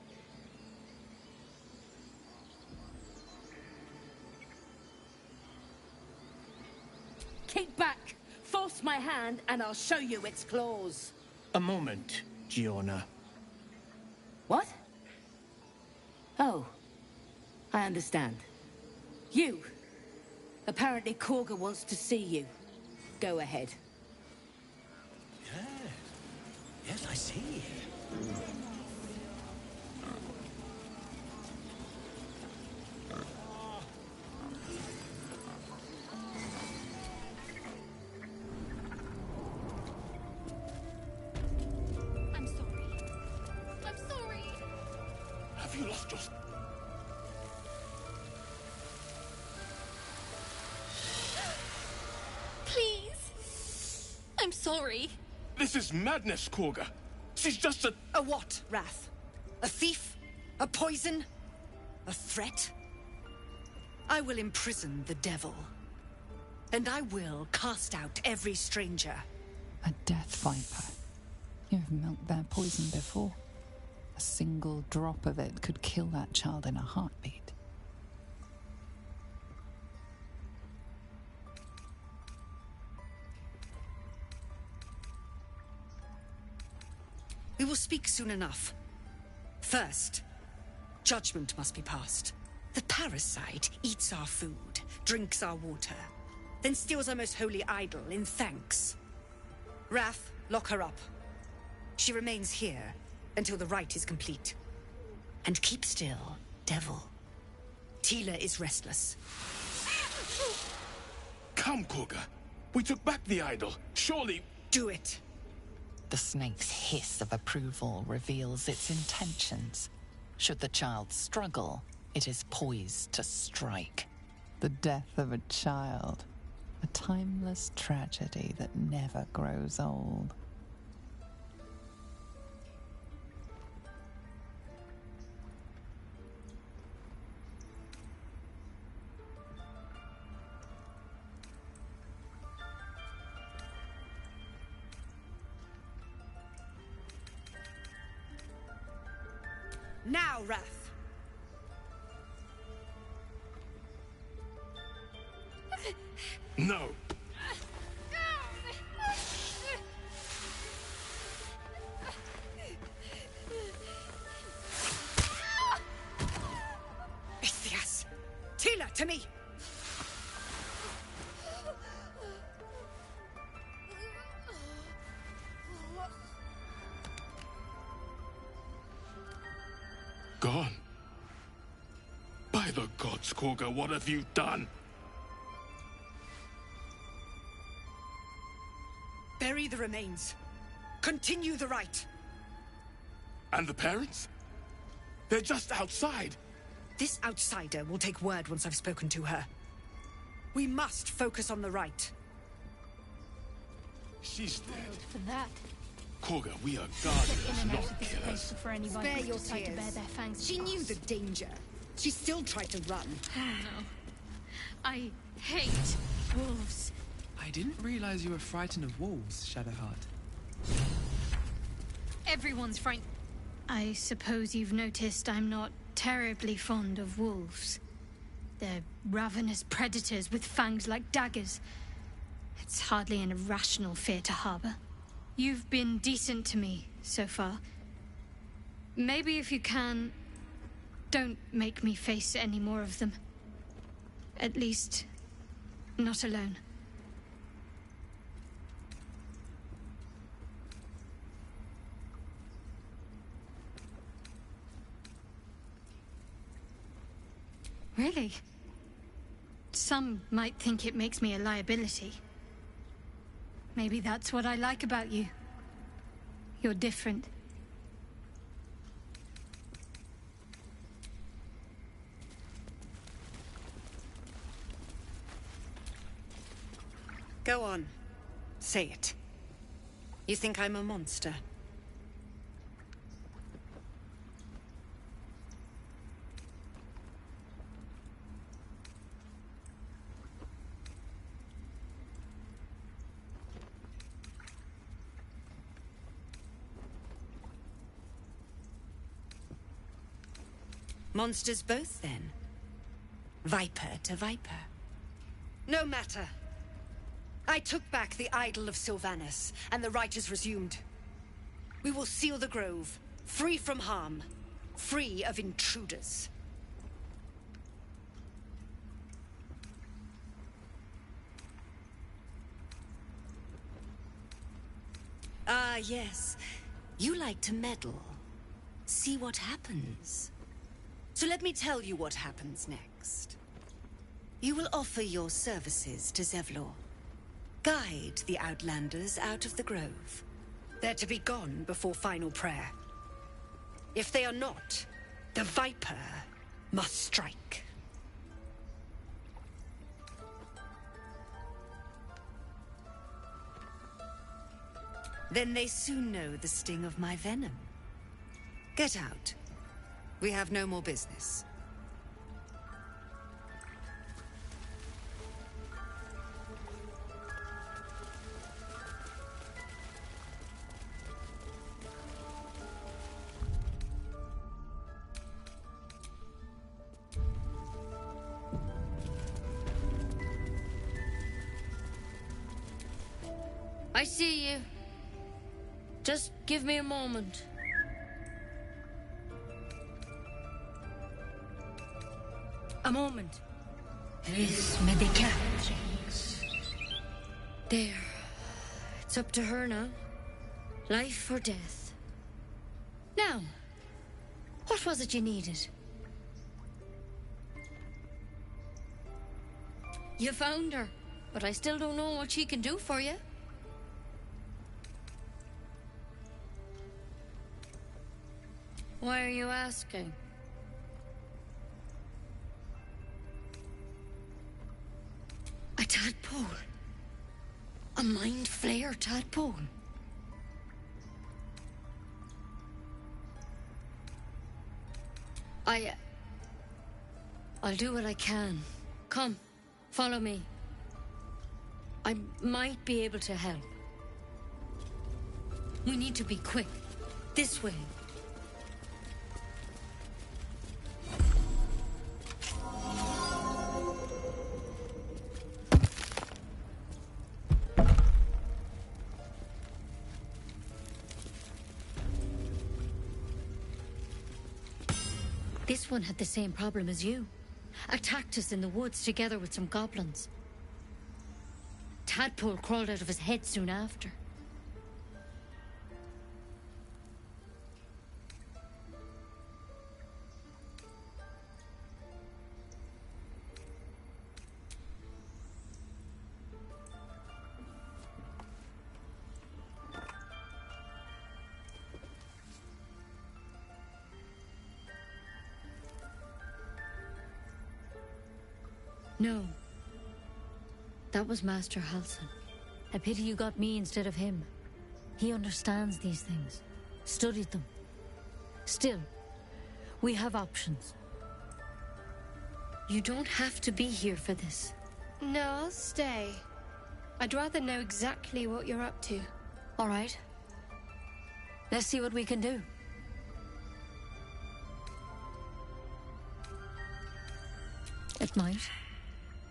Keep back! Force my hand and I'll show you its claws. A moment, Giona. What? Oh. I understand. You! Apparently Korga wants to see you. Go ahead. Yes, I see. I'm sorry. I'm sorry. Have you lost your... Please. I'm sorry. This is madness, Korga. She's just a... A what, Wrath? A thief? A poison? A threat? I will imprison the devil. And I will cast out every stranger. A death viper. You've milked their poison before. A single drop of it could kill that child in a heartbeat. We will speak soon enough. First, judgment must be passed. The parasite eats our food, drinks our water, then steals our most holy idol in thanks. Wrath, lock her up. She remains here until the rite is complete. And keep still, devil. Tila is restless. Come, Korga. We took back the idol. Surely... Do it. The snake's hiss of approval reveals its intentions. Should the child struggle, it is poised to strike. The death of a child. A timeless tragedy that never grows old. Now, Wrath! No. Ithias! Tila, to me! Gone. By the gods, Korga, what have you done? Bury the remains. Continue the rite. And the parents? They're just outside. This outsider will take word once I've spoken to her. We must focus on the rite. She's dead. For that. Korga, we are guardians, In and out not of this place killers. before anybody Spare would your decide to tears. bear their fangs. She knew the danger. She still tried to run. Oh no. I hate wolves. I didn't realize you were frightened of wolves, Shadowheart. Everyone's frightened. I suppose you've noticed I'm not terribly fond of wolves. They're ravenous predators with fangs like daggers. It's hardly an irrational fear to harbor. You've been decent to me so far. Maybe if you can, don't make me face any more of them. At least, not alone. Really? Some might think it makes me a liability. Maybe that's what I like about you. You're different. Go on. Say it. You think I'm a monster? Monsters both, then. Viper to viper. No matter. I took back the idol of Sylvanus, and the rite is resumed. We will seal the grove, free from harm, free of intruders. Ah, yes. You like to meddle. See what happens. So let me tell you what happens next. You will offer your services to Zevlor. Guide the Outlanders out of the grove. They're to be gone before final prayer. If they are not, the Viper must strike. Then they soon know the sting of my venom. Get out. We have no more business. I see you. Just give me a moment. A moment. This may be There. It's up to her now. Life or death. Now, what was it you needed? You found her, but I still don't know what she can do for you. Why are you asking? A tadpole. A mind flayer tadpole. I'll do what I can. Come, follow me. I might be able to help. We need to be quick. This way. This one had the same problem as you. Attacked us in the woods together with some goblins. Tadpole crawled out of his head soon after. No. That was Master Halsin. A pity you got me instead of him. He understands these things. Studied them. Still, we have options. You don't have to be here for this. No, I'll stay. I'd rather know exactly what you're up to. All right. Let's see what we can do. It might.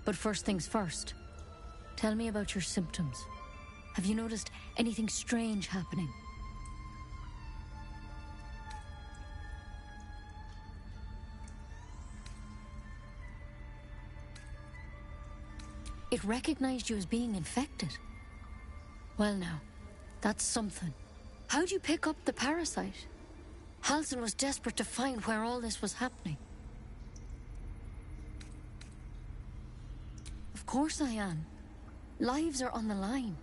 But first things first. Tell me about your symptoms. Have you noticed anything strange happening? It recognized you as being infected. Well now, that's something. How'd you pick up the parasite? Halsin was desperate to find where all this was happening. Of course I am. Lives are on the line.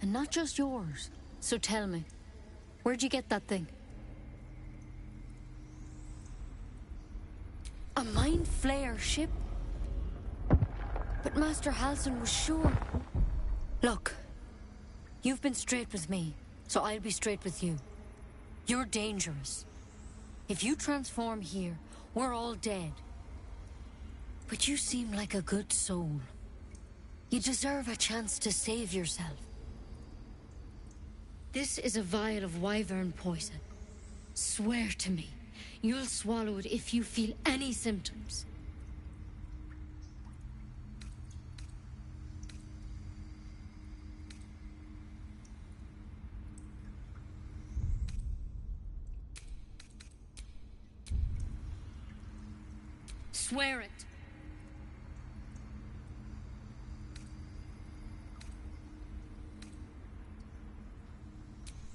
And not just yours. So tell me, where'd you get that thing? A mind flayer ship? But Master Halsin was sure. Look, you've been straight with me, so I'll be straight with you. You're dangerous. If you transform here, we're all dead. But you seem like a good soul. You deserve a chance to save yourself. This is a vial of wyvern poison. Swear to me, you'll swallow it if you feel any symptoms. Swear it.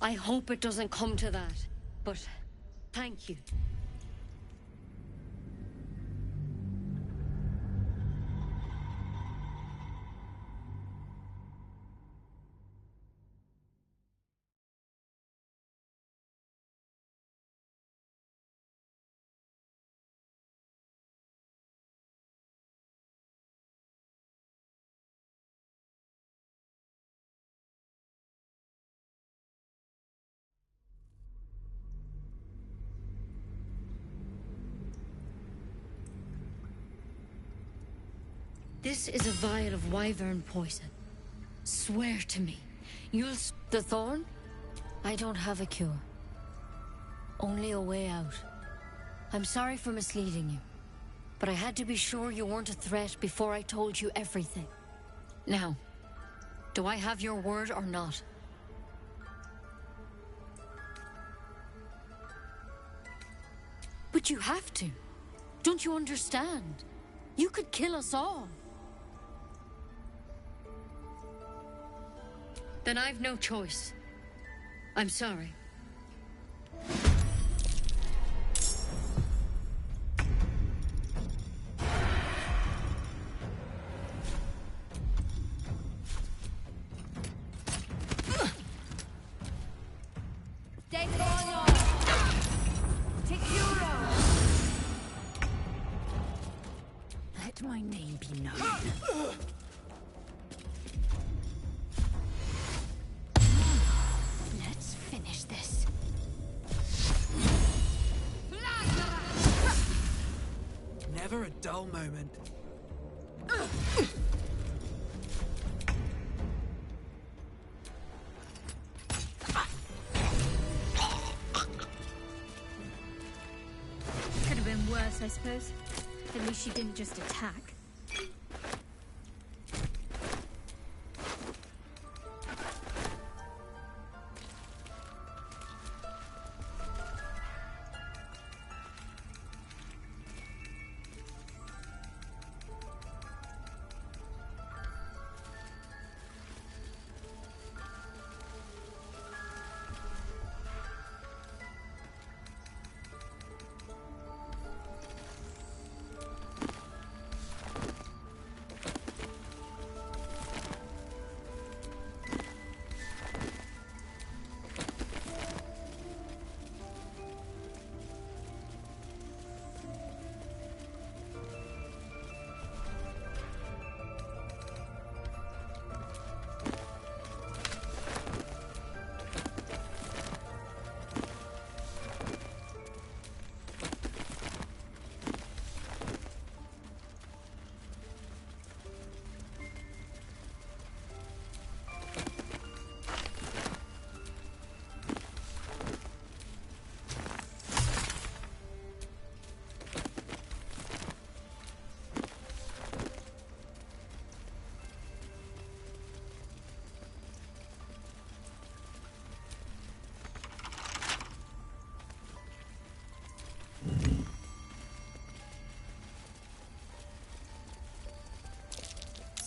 I hope it doesn't come to that, but thank you. This is a vial of wyvern poison. Swear to me, you'll... The thorn? I don't have a cure. Only a way out. I'm sorry for misleading you, but I had to be sure you weren't a threat before I told you everything. Now, do I have your word or not? But you have to. Don't you understand? You could kill us all. Then I've no choice. I'm sorry. Let my name be known. Let's finish this. Never a dull moment. Could have been worse, I suppose. At least she didn't just attack.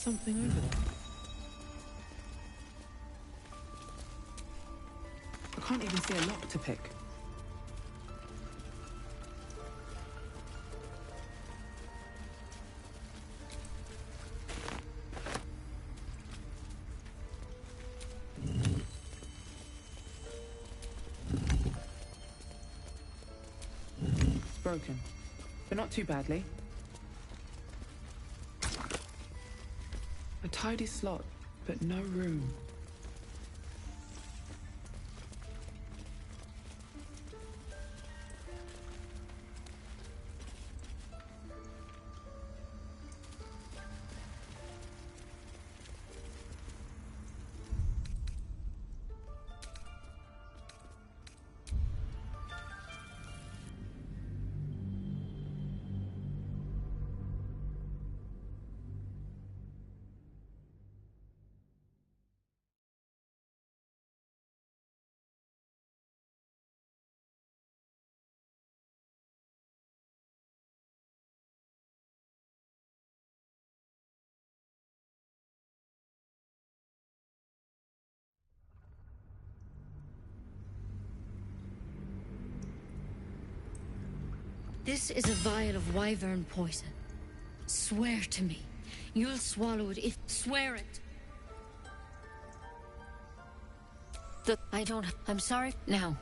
Something over there. I can't even see a lock to pick. It's broken, but not too badly. A tidy slot, but no room. This is a vial of wyvern poison. Swear to me. You'll swallow it if... Swear it! I don't... I'm sorry. Now,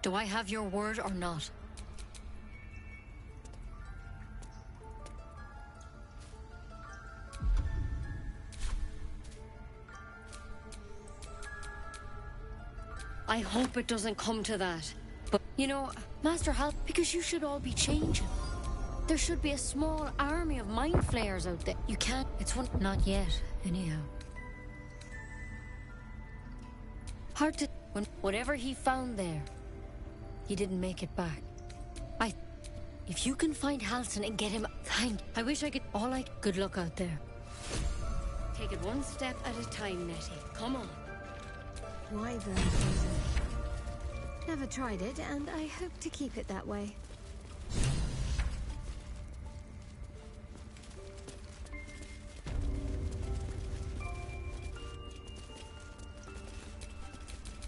do I have your word or not? I hope it doesn't come to that. But, you know, Master Hal, because you should all be changing. There should be a small army of mind flayers out there. You can't... It's one... Not yet, anyhow. Hard to... Whatever he found there, he didn't make it back. If you can find Halsin and get him... I wish I could... Good luck out there. Take it one step at a time, Nettie. Come on. Wyvern poison. Never tried it, and I hope to keep it that way.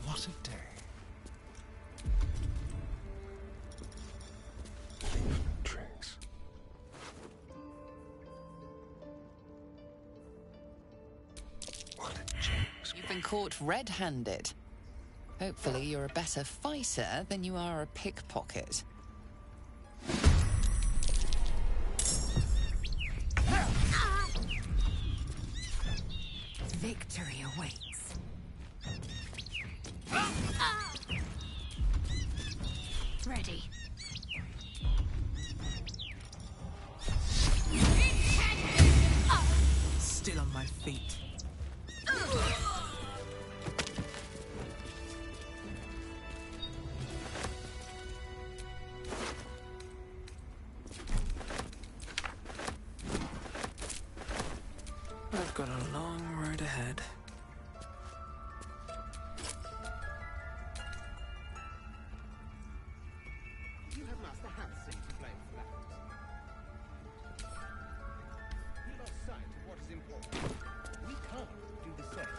What a day. Tricks. What a jinx. You've been caught red-handed. Hopefully you're a better fighter than you are a pickpocket. Victory awaits. Ready. Still on my feet. I've got a long road ahead. You have Master Hansen to blame for that. He lost sight of what is important. We can't do the same.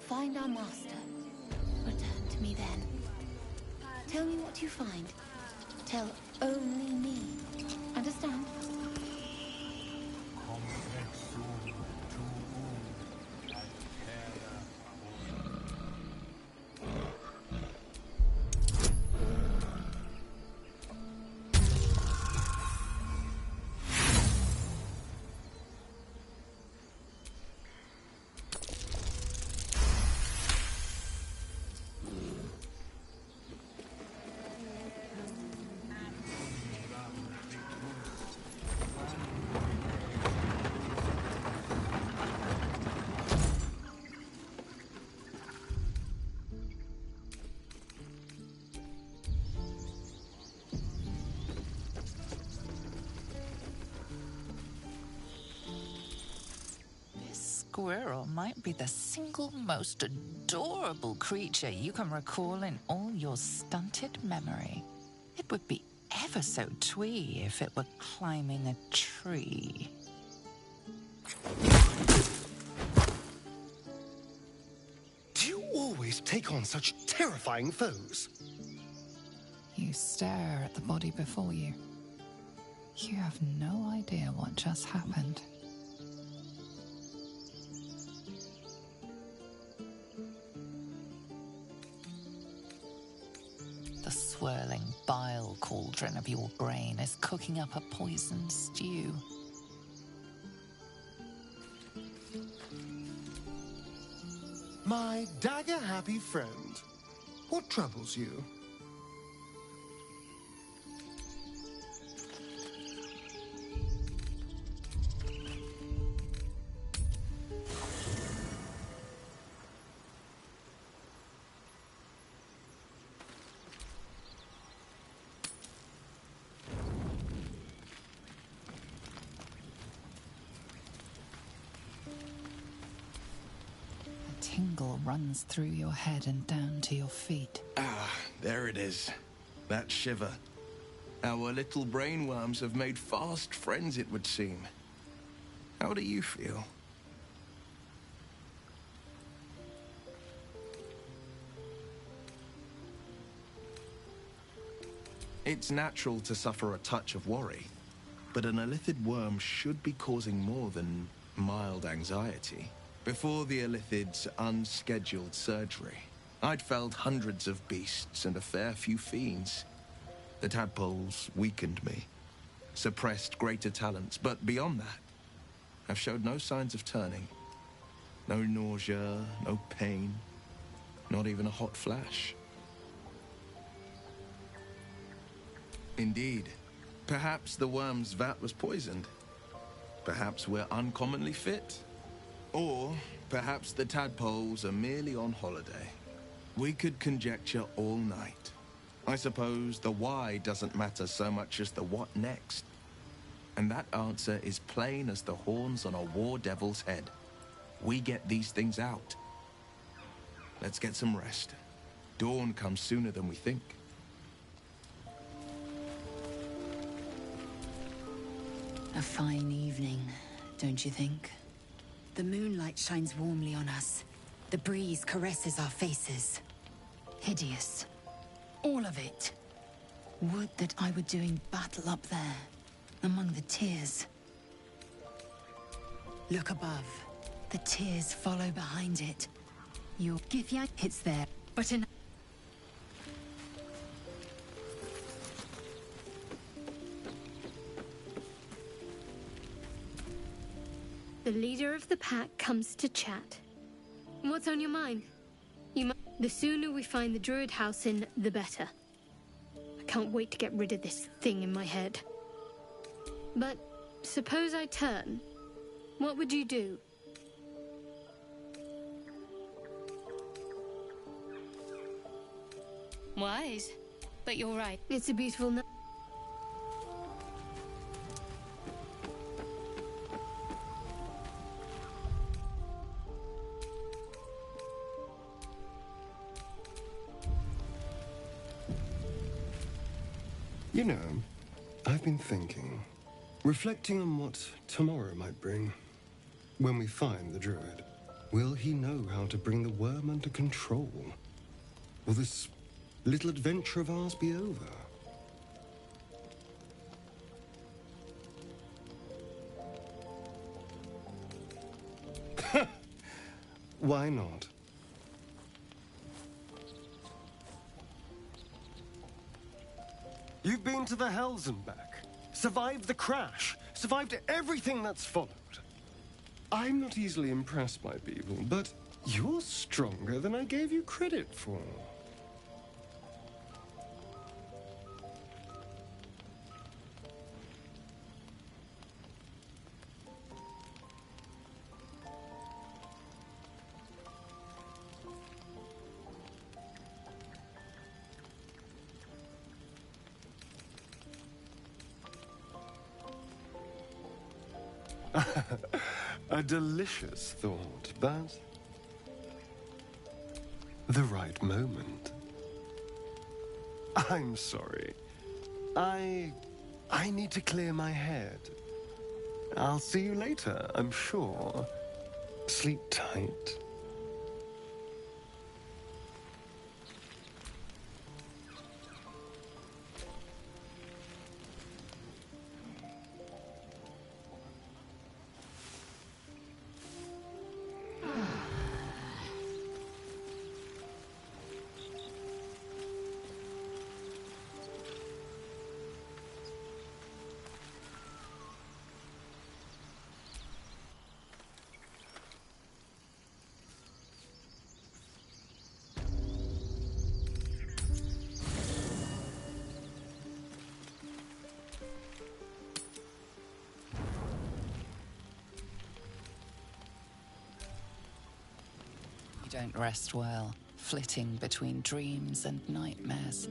Find our master. Return to me then. Tell me what you find. Tell only me. Understand? squirrel might be the single most adorable creature you can recall in all your stunted memory. It would be ever so twee if it were climbing a tree. Do you always take on such terrifying foes? You stare at the body before you. You have no idea what just happened. The swirling bile cauldron of your brain is cooking up a poisoned stew. My dagger-happy friend, what troubles you? Tingle runs through your head and down to your feet. Ah, there it is. That shiver. Our little brainworms have made fast friends, it would seem. How do you feel? It's natural to suffer a touch of worry, but an illithid worm should be causing more than mild anxiety. Before the illithid's unscheduled surgery, I'd felled hundreds of beasts and a fair few fiends. The tadpoles weakened me, suppressed greater talents, but beyond that, I've showed no signs of turning. No nausea, no pain, not even a hot flash. Indeed, perhaps the worm's vat was poisoned. Perhaps we're uncommonly fit. Or perhaps the tadpoles are merely on holiday. We could conjecture all night. I suppose the why doesn't matter so much as the what next. And that answer is plain as the horns on a war devil's head. We get these things out. Let's get some rest. Dawn comes sooner than we think. A fine evening, don't you think? The moonlight shines warmly on us. The breeze caresses our faces. Hideous. All of it. Would that I were doing battle up there, among the tears. Look above. The tears follow behind it. Your Githya hits there, but in... The leader of the pack comes to chat. What's on your mind? The sooner we find the druid house in, the better. I can't wait to get rid of this thing in my head. But suppose I turn. What would you do? Wise, but you're right. It's a beautiful night. You know, I've been thinking, reflecting on what tomorrow might bring. When we find the druid, will he know how to bring the worm under control? Will this little adventure of ours be over? Why not? You've been to the Hells and back, survived the crash, survived everything that's followed. I'm not easily impressed by people, but you're stronger than I gave you credit for. A delicious thought, but the right moment. I'm sorry. I need to clear my head. I'll see you later, I'm sure. Sleep tight. You don't rest well, flitting between dreams and nightmares.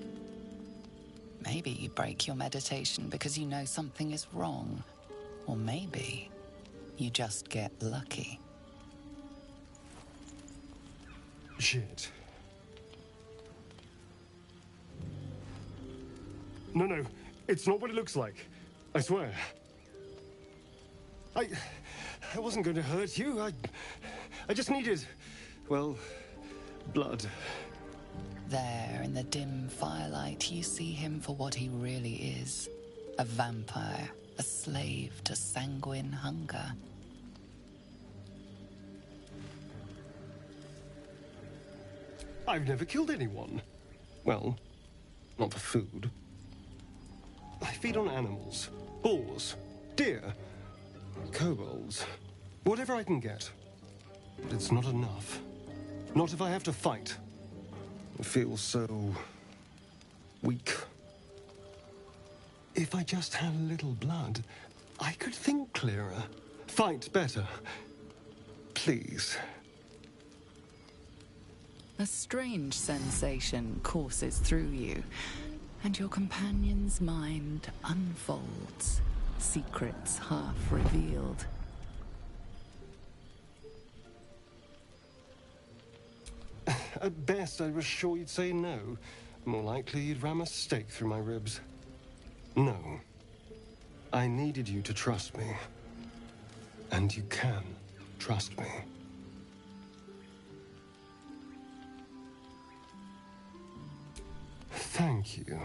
Maybe you break your meditation because you know something is wrong. Or maybe you just get lucky. Shit. No, it's not what it looks like. I swear. I wasn't going to hurt you. I just needed, well, blood. There, in the dim firelight, you see him for what he really is. A vampire, a slave to sanguine hunger. I've never killed anyone. Well, not for food. I feed on animals. Boars, deer, kobolds, whatever I can get. But it's not enough. Not if I have to fight. I feel so weak. If I just had a little blood, I could think clearer, fight better. Please. A strange sensation courses through you, and your companion's mind unfolds, secrets half revealed. At best, I was sure you'd say no. More likely, you'd ram a stake through my ribs. No. I needed you to trust me. And you can trust me. Thank you.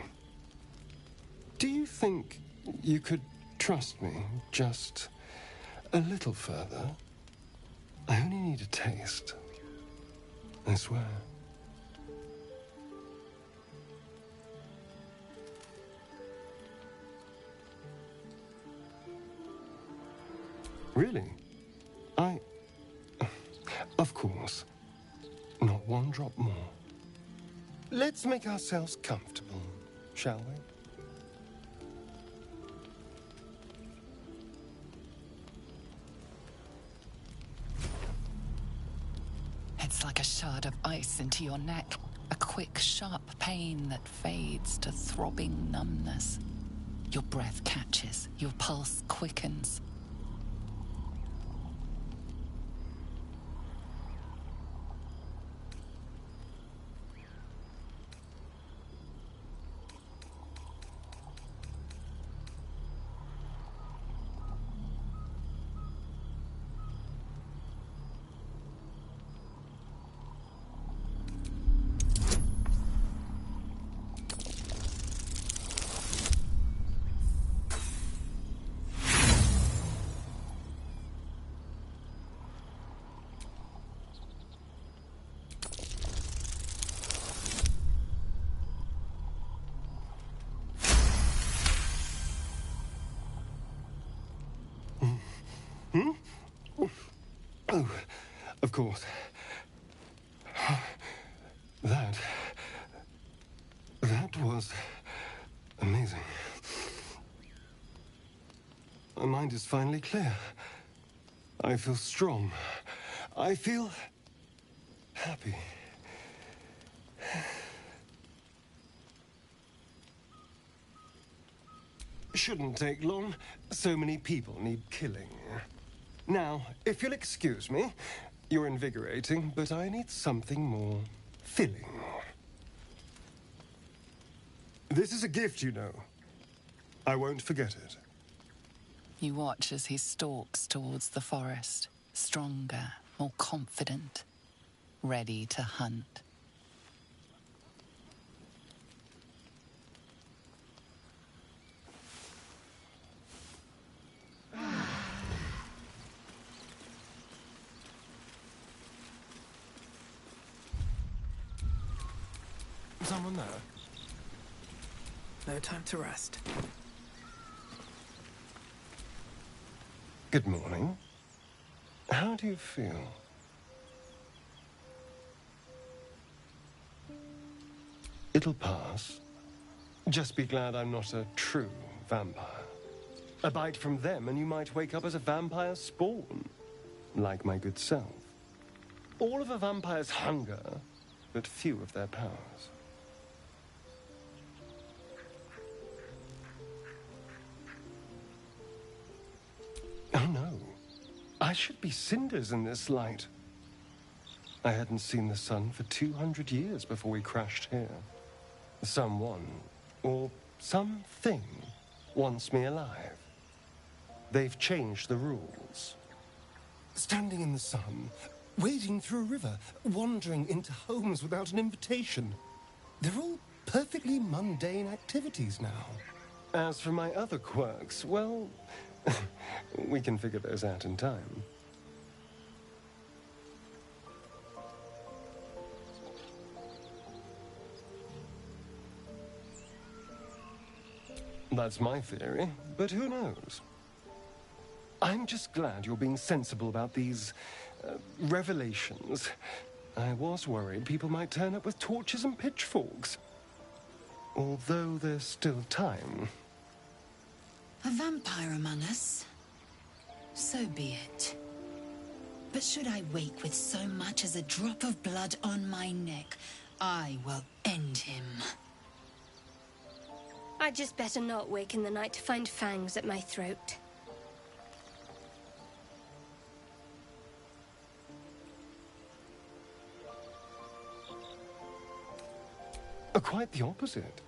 Do you think you could trust me just a little further? I only need a taste. I swear. Really? Of course. Not one drop more. Let's make ourselves comfortable, shall we? It's like a shard of ice into your neck. A quick, sharp pain that fades to throbbing numbness. Your breath catches, your pulse quickens. Oh, of course. That was amazing. My mind is finally clear. I feel strong. I feel happy. Shouldn't take long. So many people need killing. Now, if you'll excuse me, you're invigorating, but I need something more filling. This is a gift, you know. I won't forget it. You watch as he stalks towards the forest, stronger, more confident, ready to hunt. Someone there? No time to rest. Good morning. How do you feel? It'll pass. Just be glad I'm not a true vampire. A bite from them and you might wake up as a vampire spawn. Like my good self. All of a vampire's hunger, but few of their powers. Oh no. I should be cinders in this light. I hadn't seen the sun for 200 years before we crashed here. Someone, or something, wants me alive. They've changed the rules. Standing in the sun, wading through a river, wandering into homes without an invitation. They're all perfectly mundane activities now. As for my other quirks, well, we can figure those out in time. That's my theory, but who knows? I'm just glad you're being sensible about these revelations. I was worried people might turn up with torches and pitchforks. Although there's still time. A vampire among us? So be it. But should I wake with so much as a drop of blood on my neck, I will end him. I'd just better not wake in the night to find fangs at my throat. Quite the opposite.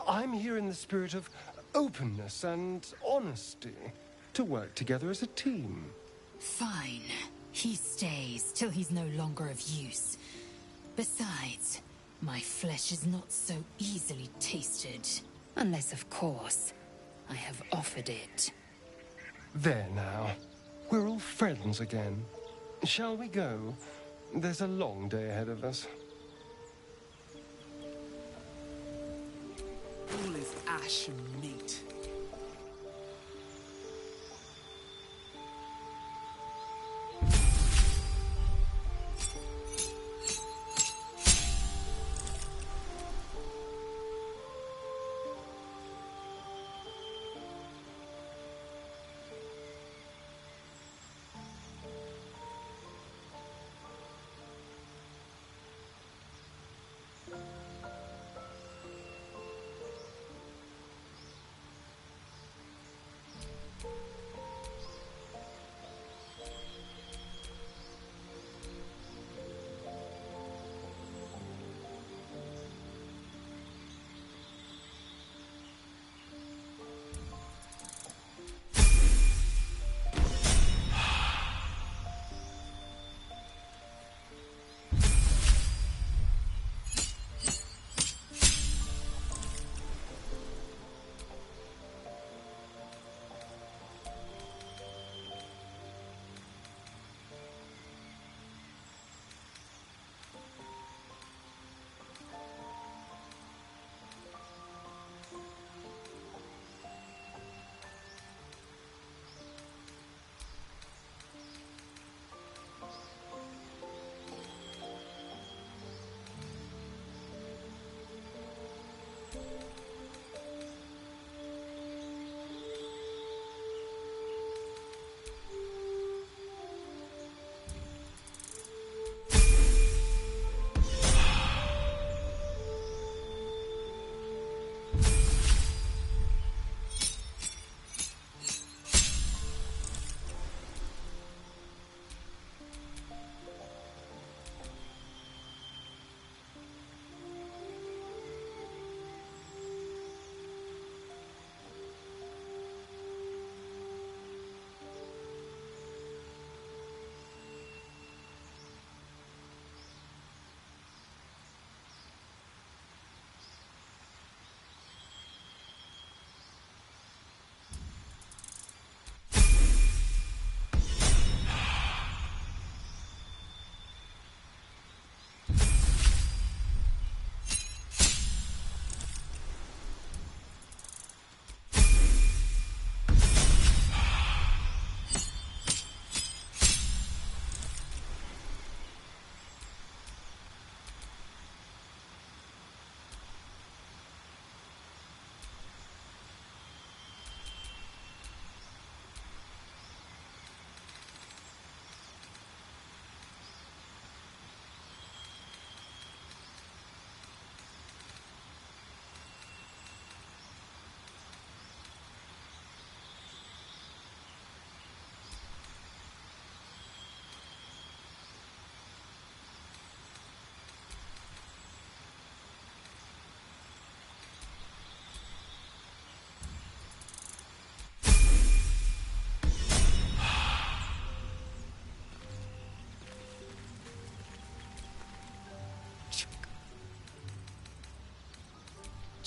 I'm here in the spirit of openness and honesty, to work together as a team. Fine. He stays till he's no longer of use. Besides, my flesh is not so easily tasted. Unless, of course, I have offered it. There now. We're all friends again. Shall we go? There's a long day ahead of us. All is ash and meat.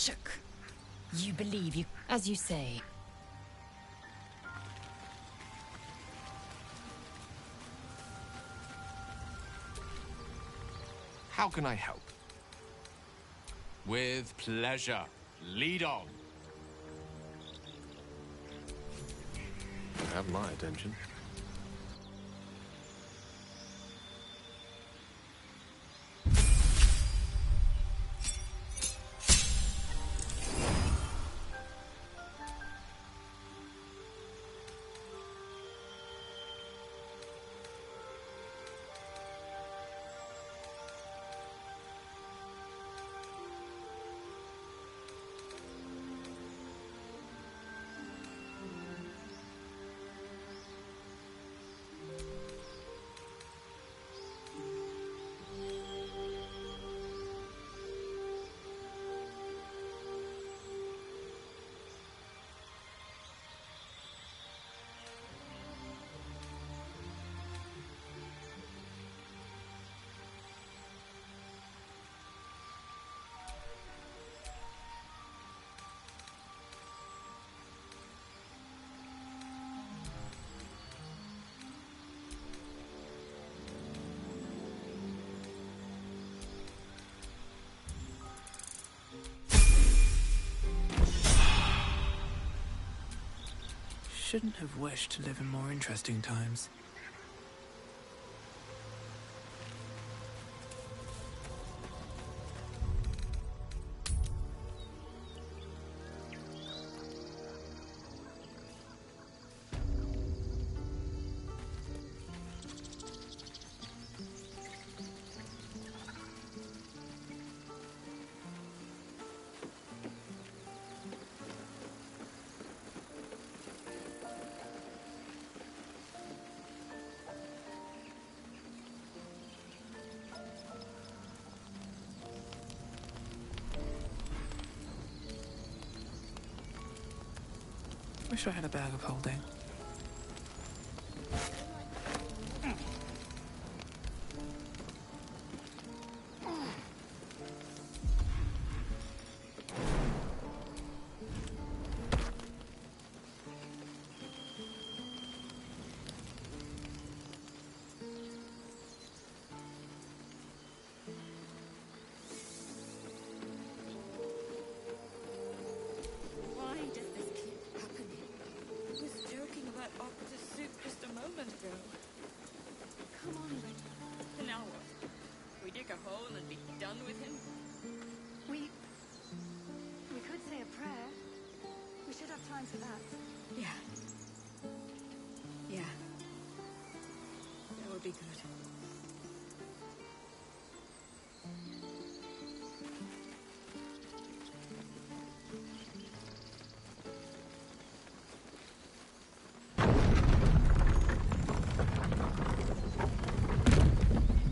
shook. You believe you, as you say. How can I help? With pleasure. Lead on. Have my attention. Shouldn't have wished to live in more interesting times. Wish I had a bag of holding. Why does this keep happening? I was joking about opera soup just a moment ago. Come on, but now what? We dig a hole and be done with him? We could say a prayer. We should have time for that. Yeah. Yeah. That would be good.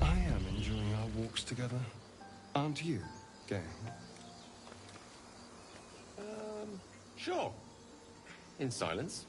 I am enjoying our walks together. Aren't you, gang? Sure. In silence.